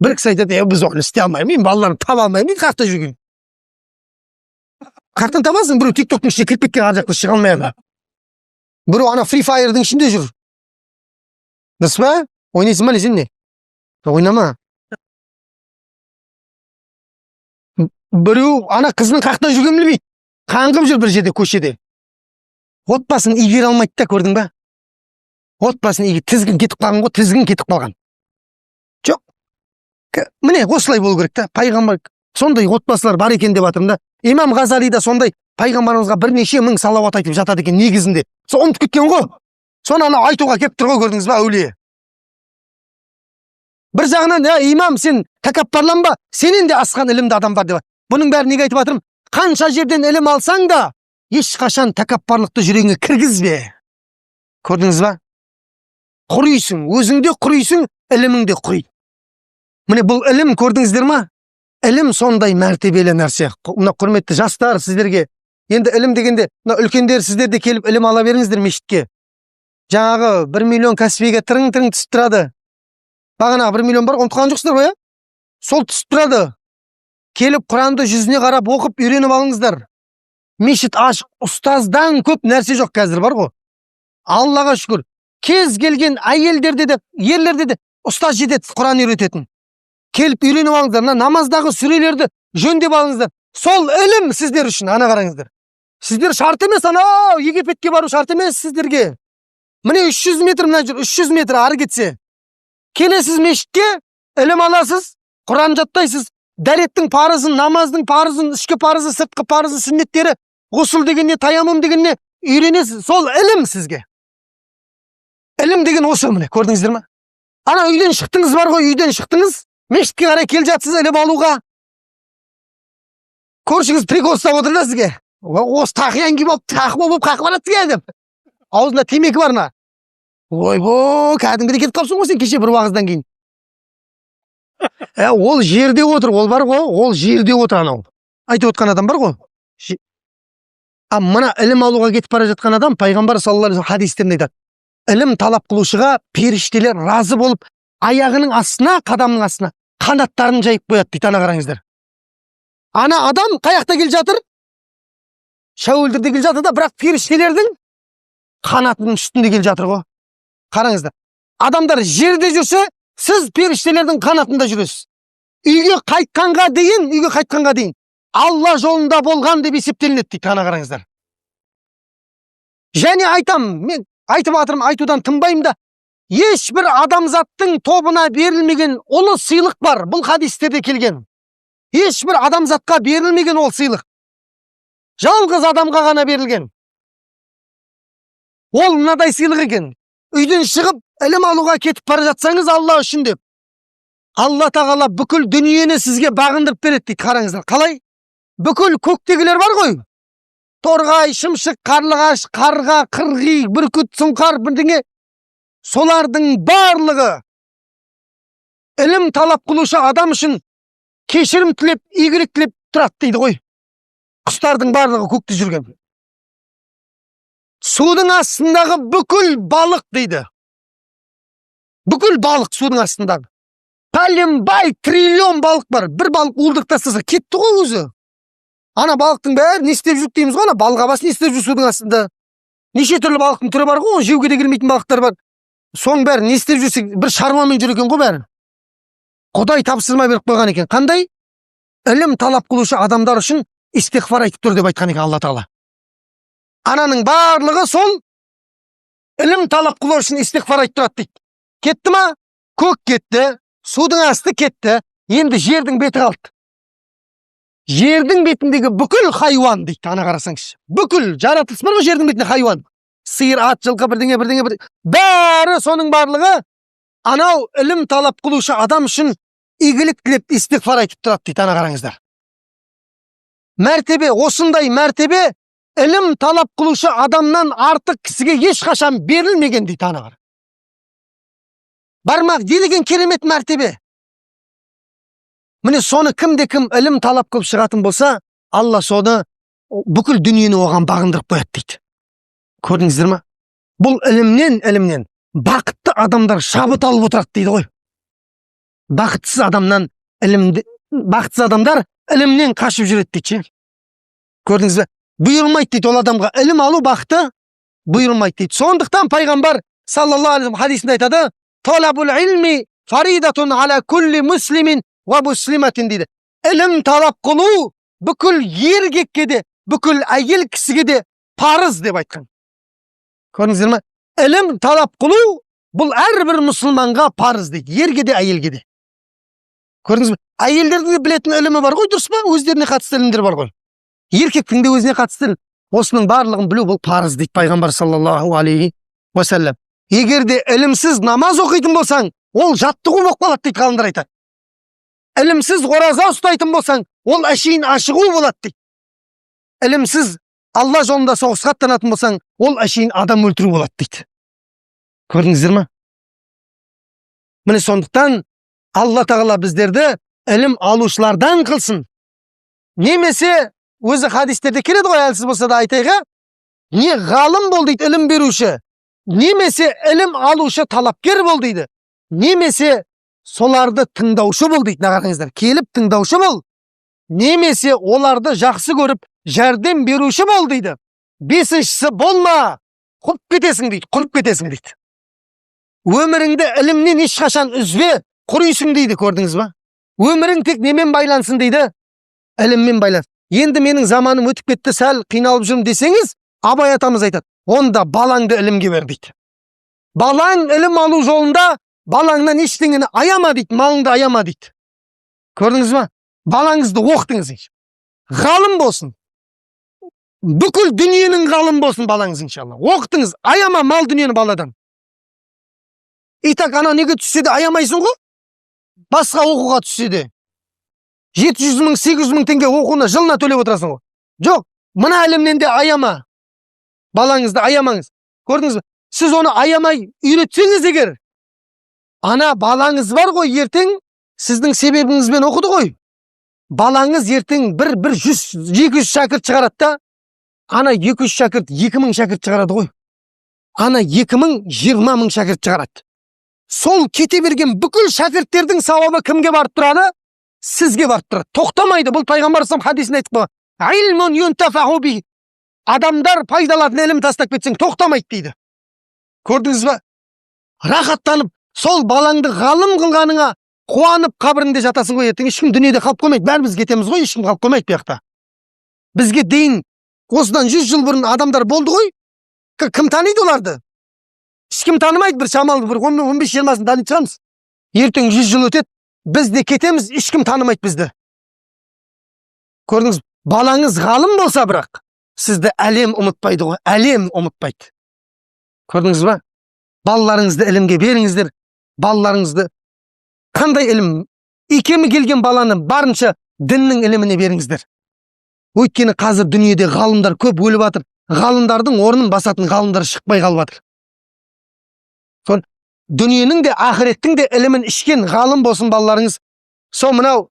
Бір кісі айтады, біз оны істей алмаймын, мен балаларымды таба алмаймын, мен қақта жүрген. Қақтан табасың, біреу тик-токтың ішіне кіріп кеткен ар жақта шыға алмайды. Біреу ана Free Fire'дың ішінде жүр. Дұрыс па? Ойнайсың ба, сен не? Ойнама. Біреу ана қызының қақта жүргенін білмейді. Қаңғып жүр бір жерде, көшеде. Отбасын игере алмайды да, көрдің ба? Отбасын тізгін кетіп қалған ғой, тізгін кетіп қалған. Жоқ. Міне, осылай болу керек та. Пайғамбар сондай отбасылар бар екен деп жатырмын да. Имам Ғазали да сондай пайғамбарымызға бірнеше мың салауат айтып жатады екен негізінде. Сол ұмытып кеткен ғой. Соны ана айтуға келіп тұр ғой, көрдіңіз ба, әулие. Бір жағынан, имам, сен тәкаппарланба, сенен де асқан ілімді адам бар деп. Бұның бәрі неге айтып жатырмын? Қанша жерден ілім алсаң да, ешқашан тәкаппарлықты жүрегіңе кіргізбе. Көрдіңіз ба? Құрыйсың, өзіңде құрыйсың, іліміңде құрыйды. Міне бұл ілім, көрдіңіздер ма? Ілім сондай мәртебелі нәрсе. Мына құрметті жастар, сіздерге Енді ілім дегенде, үлкендер сіздер де келіп ілім ала беріңіздер мешітке. Жаңағы 1 миллион кәсібиге тырың-тырың түсіп тұрады. Бағана 1 миллион бар, ұмытқан жоқсыздар ғой, сол түсіп тұрады. Келіп Құранды жүзіне қарап оқып үйреніп алыңыздар. Мешіт ашық, ұстаздан көп нәрсе жоқ қазір бар ғой. Аллаға шүкір. Кез келген әйелдерде де, ерлерде де ұстаз жетеді Құран үйрететін. Келіп үйреніп алыңыздар, намаздағы сүрелерді жөндеп алыңыздар. Сол ілім сіздер үшін, ана қараңыздар. Сіздер шарт емес, анау Египетке бару шарт емес сіздерге. Міне 300 метр мына жүр, 300 метр ары кетсе. Келесіз мешітке, ілім аласыз, Құран жаттайсыз. Дәреттің парызын, намаздың парызын, ішкі парызы, сыртқы парызы, сүннеттері, ғұсыл дегенне, таямым дегенне үйренесіз. Сол ілім сізге. Ілім деген осы, міне, көрдіңіздер ме? Ана үйден шықтыңыз бар ғой, үйден шықтыңыз, мешітке қарай кел жатсыз ілім алуға. Көршіңіз прикол ұстап отыр да сізге. Осы тақиян киіп алып, тақы болып қақы барады сізге деп. Аузында темекі барына. Ойбой, кәдімгідей кетіп қалыпсың ғой сен кеше бір уағыздан кейін. Ол жерде отыр, ол бар ғой, ол жерде отыр анау. Айтып отқан адам бар ғой. Мына ілім алуға кетіп бара жатқан адам, пайғамбар саллаллаху алейхи вассалам хадистерінде айтады. Ілім талап қылушыға періштелер разы болып, аяғының астына, қадамның астына қанаттарын жайып қояды дейді, ана қараңыздар. Ана адам қаяқта кел жатыр? Шәуілдірде кел жатыр да, бірақ періштелердің қанатының үстінде кел жатыр ғой. Қараңыздар. Адамдар жерде жүрсе, сіз періштелердің қанатында жүресіз. Үйге қайтқанға дейін, Алла жолында болған деп есептелінеді дейді, ана қараңыздар. Және айтам, мен айтып атырым, айтудан тынбаймын да, ешбір адамзаттың тобына берілмеген ұлы сыйлық бар. Бұл хадистерде келген. Ешбір адамзатқа берілмеген ол сыйлық. Жалғыз адамға ғана берілген. Ол мынадай сыйлық екен. Үйден шығып, ілім алуға кетіп бара жатсаңыз Алла үшін деп, Алла тағала бүкіл дүниені сізге бағындырып береді дейді. Қараңыздар, қалай? Бүкіл көктегілер бар ғой. Торғай, шымшық, қарлығаш, қарға, қырғи, бүркіт, сұңқар, бірдеңе. Солардың барлығы ілім талап қылушы адам үшін кешірім тілеп, игілік тілеп тұрады дейді ғой. Құстардың барлығы көкте жүрген. Судың астындағы бүкіл балық дейді. Бүкіл балық судың астындағы. Пәленбай триллион балық бар. Бір балық уылдырып тастаса кетті ғой өзі. Ана балықтың бәрі не істеп жүр дейміз ғой, ана балғабас не істеп жүр судың астында. Неше түрлі балықтың түрі бар ғой, жеуге де келмейтін балықтар бар. Соның бәрі не істеп жүрсе, бір шаруамен жүр екен ғой бәрі. Құдай тапсырма беріп қойған екен. Қандай? Ілім талап қылушы адамдар үшін истиғфар айтып тұр деп айтқан екен Алла Тағала. Ананың барлығы сол ілім талап қылу үшін истиғфар айтып тұрады дейді. Кетті ма? Көк кетті, судың асты кетті, енді жердің беті қалды. Жердің бетіндегі бүкіл хайуан дейді, ана қарасаңыз. Бүкіл жаратылыс бар ғой жердің бетінде хайуан. Сиыр, ат, жылқы, бірдеңе. Бәрі соның барлығы анау ілім талап қылушы адам үшін игілік тілеп истиғфар айтып тұрады дейді, ана қараңыздар. Мәртебе, осындай мәртебе ілім талап қылушы адамнан артық кісіге ешқашан берілмеген дейді, ана қара. Бармақ делеген керемет мәртебе. Міне соны кім ілім талап қылып шығатын болса, Алла соны бүкіл дүниені оған бағындырып қояды дейді. Көрдіңіздер ма? Бұл ілімнен бақытты адамдар шабыт алып отырады дейді ғой. Бақытсыз адамдар ілімнен қашып жүреді дейді. Көрдіңіз бе? Бұйырмайды дейді ол адамға. Ілім алу бақыты бұйырмайды дейді. Сондықтан пайғамбар саллаллаху алейхи вассалам хадисінде айтады: "Талабул илми фаридатун аля кулли муслимин ва муслиматин" дейді. Ілім талап қылу бүкіл еркекке де, бүкіл әйел кісіге де парыз деп айтқан. Көрдіңіздер ме? Ілім талап қылу бұл әрбір мұсылманға парыз дейді, ерге де, әйелге де. Көрдіңіз бе? Әйелдердің де білетін ілімі бар ғой, дұрыс па? Өздеріне қатысты ілімдер бар ғой. Еркектің де өзіне қатысты осының барлығын білу бұл парыз дейді пайғамбар саллаллаху алейхи уассалам. Егер де ілімсіз намаз оқитын болсаң, ол жаттығу болып қалады дейді ғалымдар айтады. Ілімсіз ораза ұстайтын болсаң, ол әшейін ашығу болады дейді. Ілімсіз Алла жолында соғысқа аттанатын болсаң, ол әшейін адам өлтіру болады дейді. Көрдіңіздер ме? Міне сондықтан Алла Тағала біздерді ілім алушылардан қылсын. Немесе өзі хадистерде келеді ғой, әлсіз болса да айтайық. Не ғалым бол дейді, ілім беруші, немесе ілім алушы талапкер бол дейді, немесе соларды тыңдаушы бол дейді. Қараңыздар, келіп тыңдаушы бол, немесе оларды жақсы көріп жәрдем беруші бол дейді. Бесіншісі болма, құрып кетесің дейді, құрып кетесің дейді. Өміріңді ілімнен ешқашан үзбе, құрисың дейді, көрдіңіз ба? Өмірің тек немен байлансын дейді? Іліммен байлансын. Енді менің заманым өтіп кетті, сәл қиналып жүрмін десеңіз, Абай атамыз айтады, онда балаңды ілімге бер дейді. Балаң ілім алу жолында балаңнан ештеңені аяма дейді, малыңды аяма дейді. Көрдіңіз ба? Балаңызды оқытыңыз. Ғалым болсын. Бүкіл дүниенің ғалым болсын балаңыз, иншалла. Оқытыңыз, аяма мал дүниені баладан. Итак, ана неге түссе де аямайсың ғой? Басқа оқуға түссе де 700 мың, 800 мың теңге оқуына жылына төлеп отырасың ғой. Жоқ, мына әлемнен де аяма. Балаңызды аямаңыз. Көрдіңіз бе? Сіз оны аямай үйретсеңіз егер, ана балаңыз бар ғой, ертең сіздің себебіңізбен оқыды ғой. Балаңыз ертең 100-200 шәкірт шығарады да, ана 200 шәкірт 2000 шәкірт шығарады ғой. Ана 2000 20 мың шәкірт шығарады. Сол кете берген бүкіл шәкірттердің сауабы кімге барып тұрады? Сізге барып тұрады. Тоқтамайды. Бұл пайғамбар хадисінде айтып қойған. Илмун юнтафаху би. Адамдар пайдалатын ілім тастап кетсең тоқтамайды дейді. Көрдіңіз ба? Рахаттанып, сол балаңды ғалым қылғаныңа қуанып қабірінде жатасың ғой, ертең ешкім дүниеде қалып қоймайды. Бәріміз кетеміз ғой, ешкім қалып қоймайды бұяқта. Бізге дейін осыдан 100 жыл бұрын адамдар болды ғой. Кім таниды оларды? Ешкім танымайды, бір шамалы бір 15-20 танитын шығармыз. Ертең 100 жыл өтеді, біз де кетеміз, ешкім танымайды бізді. Көрдіңіз, балаңыз ғалым болса бірақ, сізді әлем ұмытпайды ғой, әлем ұмытпайды. Көрдіңіз ба? Балаларыңызды ілімге беріңіздер. Балаларыңызды қандай ілім? Икемі келген баланы барынша діннің іліміне беріңіздер. Өйткені қазір дүниеде ғалымдар көп өліп жатыр. Ғалымдардың орнын басатын ғалымдар шықпай қалып жатыр. Дүниенің де ақыреттің де ілімін ішкен ғалым болсын балаларыңыз. Сол мынау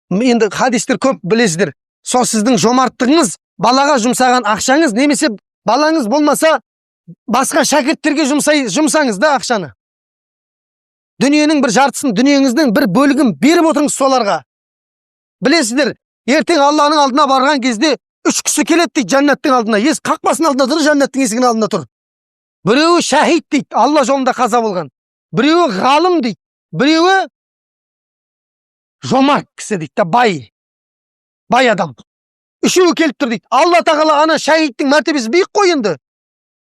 енді хадистер көп білесіздер. Сол сіздің жомарттығыңыз, балаға жұмсаған ақшаңыз, немесе балаңыз болмаса басқа шәкірттерге жұмсаңыз да ақшаны. Дүниенің бір жартысын, дүниеңіздің бір бөлігін беріп отырыңыз соларға. Білесіздер, ертең Алланың алдына барған кезде 3 кісі келеді дейді жәннаттың алдына. Қақпасының алдында тұр, жәннаттың есігінің алдында тұр. Біреуі шәһид дейді, Алла жолында қаза болған. Біреуі ғалым дейді. Біреуі жомарт кісі дейді, бай адам. Үшеуі келіп тұр дейді. Алла тағала ана шәһидтің мәртебесі биік қой енді.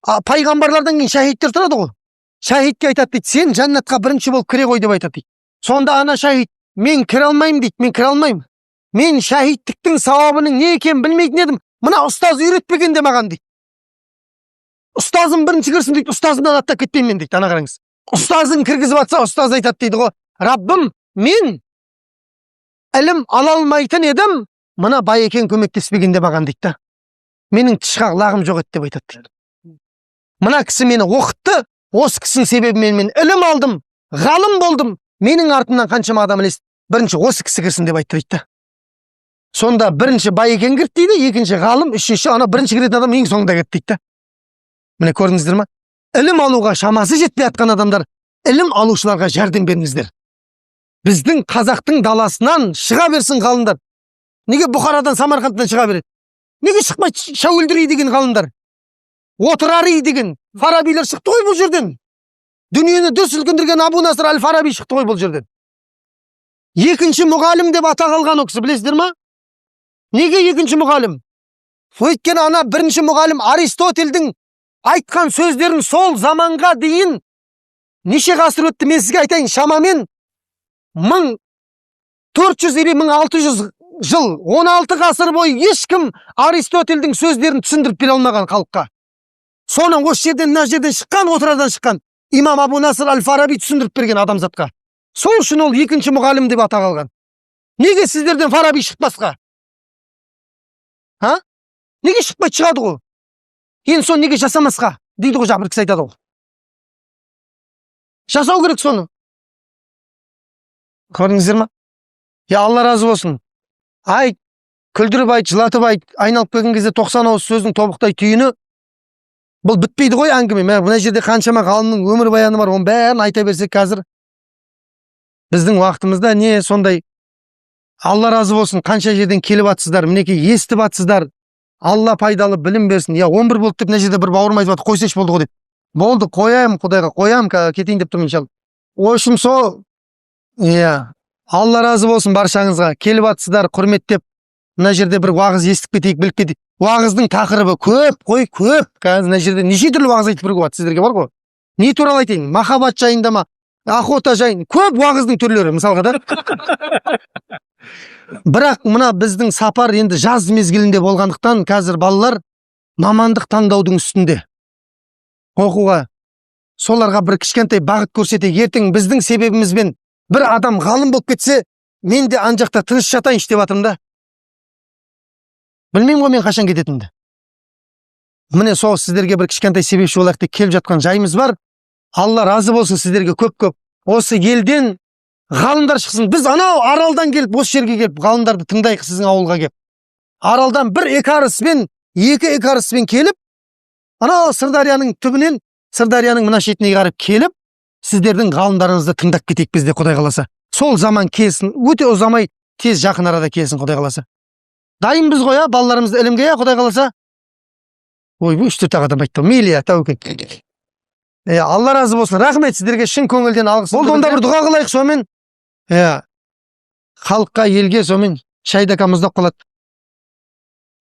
Пайғамбарлардан кейін шәһидтер тұрады ғой. Шәһидке айтады дейді, сен жәннатқа бірінші болып кіре ғой деп айтады дейді. Сонда ана шәһид, мен кіре алмаймын дейді, мен кіре алмаймын. Мен шәһидтіктің сауабының не екенін білмейтін едім. Мына ұстаз үйретпеген де маған дейді. Ұстазым бірінші кірсін дейді, ұстазымнан аттап кетпеймін мен дейді. Ана қараңыз. Ұстазың кіргізіп атса, ұстаз айтады дейді ғой. Раббым, мен ілім ала алмайтын едім, мына бай екен көмектеспегенде маған дейді. Менің тышқақ лағым жоқ еді деп айтады дейді. Мына кісі мені оқытты, осы кісінің себебімен мен ілім алдым, ғалым болдым. Менің артымнан қаншама адам ілесті. Бірінші осы кісі кірсін деп айтты дейді. Сонда бірінші бай екен кірді дейді, екінші ғалым, үшінші ана бірінші кіретін адам ең соңында кетті дейді. Міне көрдіңіздер ме? Ілім алуға шамасы жетпей жатқан адамдар, ілім алушыларға жәрдем беріңіздер. Біздің қазақтың даласынан шыға берсін ғалымдар. Неге Бұхарадан, Самарқандтан шыға береді? Неге шықпайды Шәуілдірей деген ғалымдар? Отырари деген Фарабилер шықты ғой бұл жерден. Дүниені дүр сілкіндірген Абу Насыр әл-Фараби шықты ғой бұл жерден. Екінші мұғалім деп атақ алған ол кісі, білесіздер ма? Неге екінші мұғалім? Өйткені ана бірінші мұғалім Аристотельдің айтқан сөздерін сол заманға дейін неше ғасыр өтті, мен сізге айтайын, шамамен 1400 или 1600 жыл, 16 ғасыр бойы ешкім Аристотельдің сөздерін түсіндіріп бере алмаған халыққа. Соның осы жерден, мына жерден шыққан, отырардан шыққан имам Абу Насыр әл-Фараби түсіндіріп берген адамзатқа. Сол үшін ол екінші мұғалім деп атақ алған. Неге сіздерден Фараби шықпасқа? Неге шықпай шығады ғой? Енді соны неге жасамасқа? Дейді ғой, бір кісі айтады ғой. Жасау керек соны. Көрдіңіздер ма? Алла разы болсын. күлдіріп айт, жылатып айт, айналып келген кезде 90 ауыз сөздің тобықтай түйіні. Бұл бітпейді ғой әңгіме. Мына жерде қаншама ғалымның өмір баяны бар, оның бәрін айта берсек қазір. Біздің уақытымызда не сондай. Алла разы болсын, қанша жерден келіп атсыздар, мінекей естіп атсыздар. Алла пайдалы білім берсін. 11 болды деп, мына жерде бір бауырым айтып атыр, қойсайшы болды ғой деп. Болды, қоям, Құдайға қоям, кетейін деп тұрмын иншалла. Ойшым сол. Алла разы болсын баршаңызға. Келіп атсыздар, құрметтеп. Мына жерде бір уағыз естіп кетейік, біліп кетейік. Уағыздың тақырыбы көп, көп. Қазір мына жерде неше түрлі уағыз айтып беруге болады, сіздерге бар ғой. Не туралы айтайын? Махаббат жайында ма? Охота жайында? Көп уағыздың түрлері, мысалға да. Бірақ мына біздің сапар енді жаз мезгілінде болғандықтан, қазір балалар мамандық таңдаудың үстінде. Оқуға, соларға бір кішкентай бағыт көрсетейік. Ертең біздің себебімізбен бір адам ғалым болып кетсе, мен де ан жақта тыныш жатайыншы деп жатырмын да. Білмеймін ғой мен қашан кететінімді. Міне сол сіздерге бір кішкентай себепші болайық деп келіп жатқан жайымыз бар. Алла разы болсын сіздерге көп. Осы елден ғалымдар шықсын. Біз анау аралдан келіп, осы жерге келіп, ғалымдарды тыңдайық сіздің ауылға келіп. Аралдан екі экарыспен келіп, анау Сырдарияның түбінен, Сырдарияның мына шетіне қарап келіп, сіздердің ғалымдарыңызды тыңдап кетейік бізде, Құдай қаласа. Сол заман келсін, өте ұзамай, тез жақын арада келсін, Құдай қаласа. Дайынбыз ғой, балаларымызды ілімге, Құдай қаласа. Ой, 3-4 адам айтты. Мейлі, тәуекел. Алла разы болсын. Рахмет сіздерге шын көңілден алғыс. Болды, онда бір дұға қылайық сомен. Халыққа, елге сомен шайдака мұздақ қалады.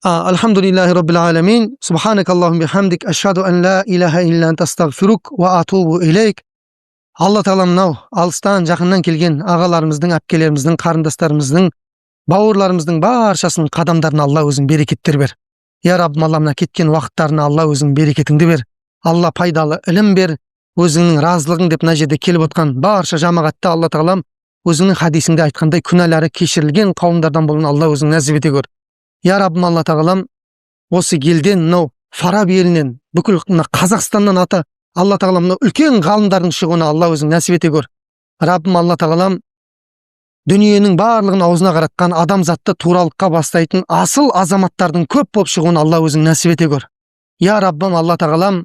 Алхамдулиллахи раббил аламин. Субханак Аллахум бихамдик. Ашхаду ан ла илаха илля анта астағфирук ва атубу илейк. Алла тағала мынау алыстан жақыннан келген ағаларымыздың, әпкелеріміздің, қарындастарымыздың, бауырларымыздың баршасының қадамдарына Алла өзің берекеттер бер. Я Раббым, Алла мына кеткен уақыттарына Алла өзің берекетіңді бер. Алла пайдалы ілім бер. Өзіңнің разылығың деп мына жерде келіп отқан барша жамағатта Алла тағалам өзіңнің хадисіңде айтқандай күнәлары кешірілген қауымдардан болуын Алла өзің нәсіп ете көр. Я Раббым, Алла тағалам осы елден, мынау Фараби елінен, бүкіл Қазақстаннан Алла тағалам үлкен ғалымдардың шығуына Алла өзің нәсіп ете көр. Раббым, Алла тағалам дүниенің барлығын аузына қаратқан адамзатты туралыққа бастайтын асыл азаматтардың көп болып шығуын Алла өзің нәсіп ете көр. Я Раббым, Алла тағалам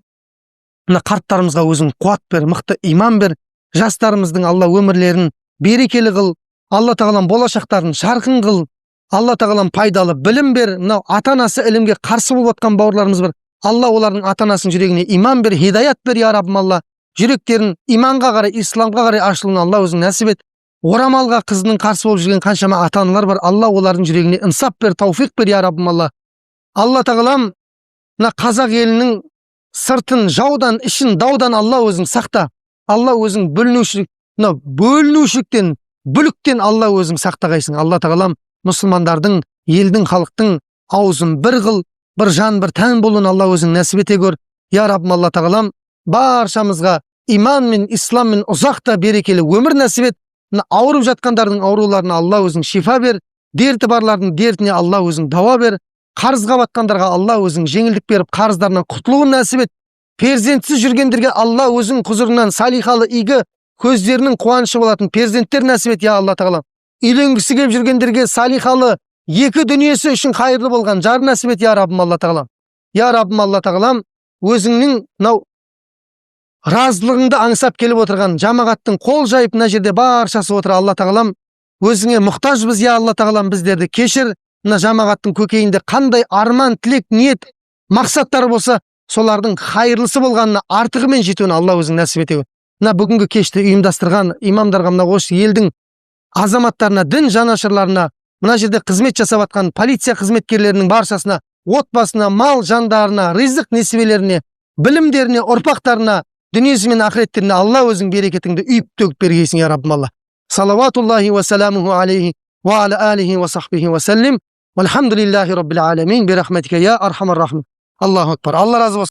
мына қарттарымызға өзің қуат бер, мықты иман бер. Жастарымыздың Алла өмірлерін берекелі қыл. Алла тағалам болашақтарын жарқын қыл. Алла тағалам пайдалы білім бер. Мынау ата-анасы ілімге қарсы болып отқан бауырларымыз бар. Алла олардың ата-анасының жүрегіне иман бер, хидаят бер, я Раббым Алла. Жүректерін иманға қарай, исламға қарай ашылуын Алла өзің нәсіп ет. Орамалға қызының қарсы болып жүрген қаншама ата-аналар бар. Алла олардың жүрегіне инсап бер, тауфиқ бер, я Раббым Алла. Алла тағалам мына қазақ елінің сыртын жаудан, ішін даудан Алла өзің сақта. Алла өзің бөлінушіліктен, бүліктен Алла өзің сақтағайсың. Алла тағалам мұсылмандардың, елдің, халықтың аузын бір қыл, бір жан, бір тән болуын Алла өзің нәсіп ете көр. Я Раббым, Алла тағалам баршамызға иман мен ислам мен ұзақта берекелі өмір нәсіп ет. Ауырып жатқандардың ауруларына Алла өзің шифа бер. Дерті барлардың дертіне Алла өзің дауа бер. Қарызға батқандарға Алла өзің жеңілдік беріп, қарыздарынан құтылуын нәсіп ет. Перзентсіз жүргендерге Алла өзің құзырынан салихалы игі көздерінің қуанышы болатын перзенттер нәсіп ет, я Алла тағалам. Үйленгісі келіп жүргендерге салихалы екі дүниесі үшін қайырлы болған жар нәсіп ет, я Раббым, Алла тағалам. Я Раббым, Алла тағалам, өзіңнің мынау разылығыңды аңсап келіп отырған жамағаттың қол жайып мына жерде баршасы отыр. Алла тағалам, өзіңе мұқтажбыз, я Алла тағалам, біздерді кешір. Мына жамағаттың көкейінде қандай арман, тілек, ниет, мақсаттары болса, солардың хайырлысы болғанына артығымен жетуін Алла өзің нәсіп ете. Мына бүгінгі кешті ұйымдастырған имамдарға, мына осы елдің азаматтарына, дін жанашырларына, мына жерде қызмет жасап жатқан полиция қызметкерлерінің баршасына, отбасына, мал жандарына, ризық несібелеріне, білімдеріне, ұрпақтарына, дүниесі мен ақыреттеріне Алла өзің берекетіңді үйіп төгіп бергейсің, я Раббым Алла. Салаватуллахи ва саламуху алейхи ва аля алихи ва сахбихи ва саллим. Вальхамдулиллахи раббил аламин. Бирахматика я архамар рахим. Аллаху акбар. Алла разы болсын.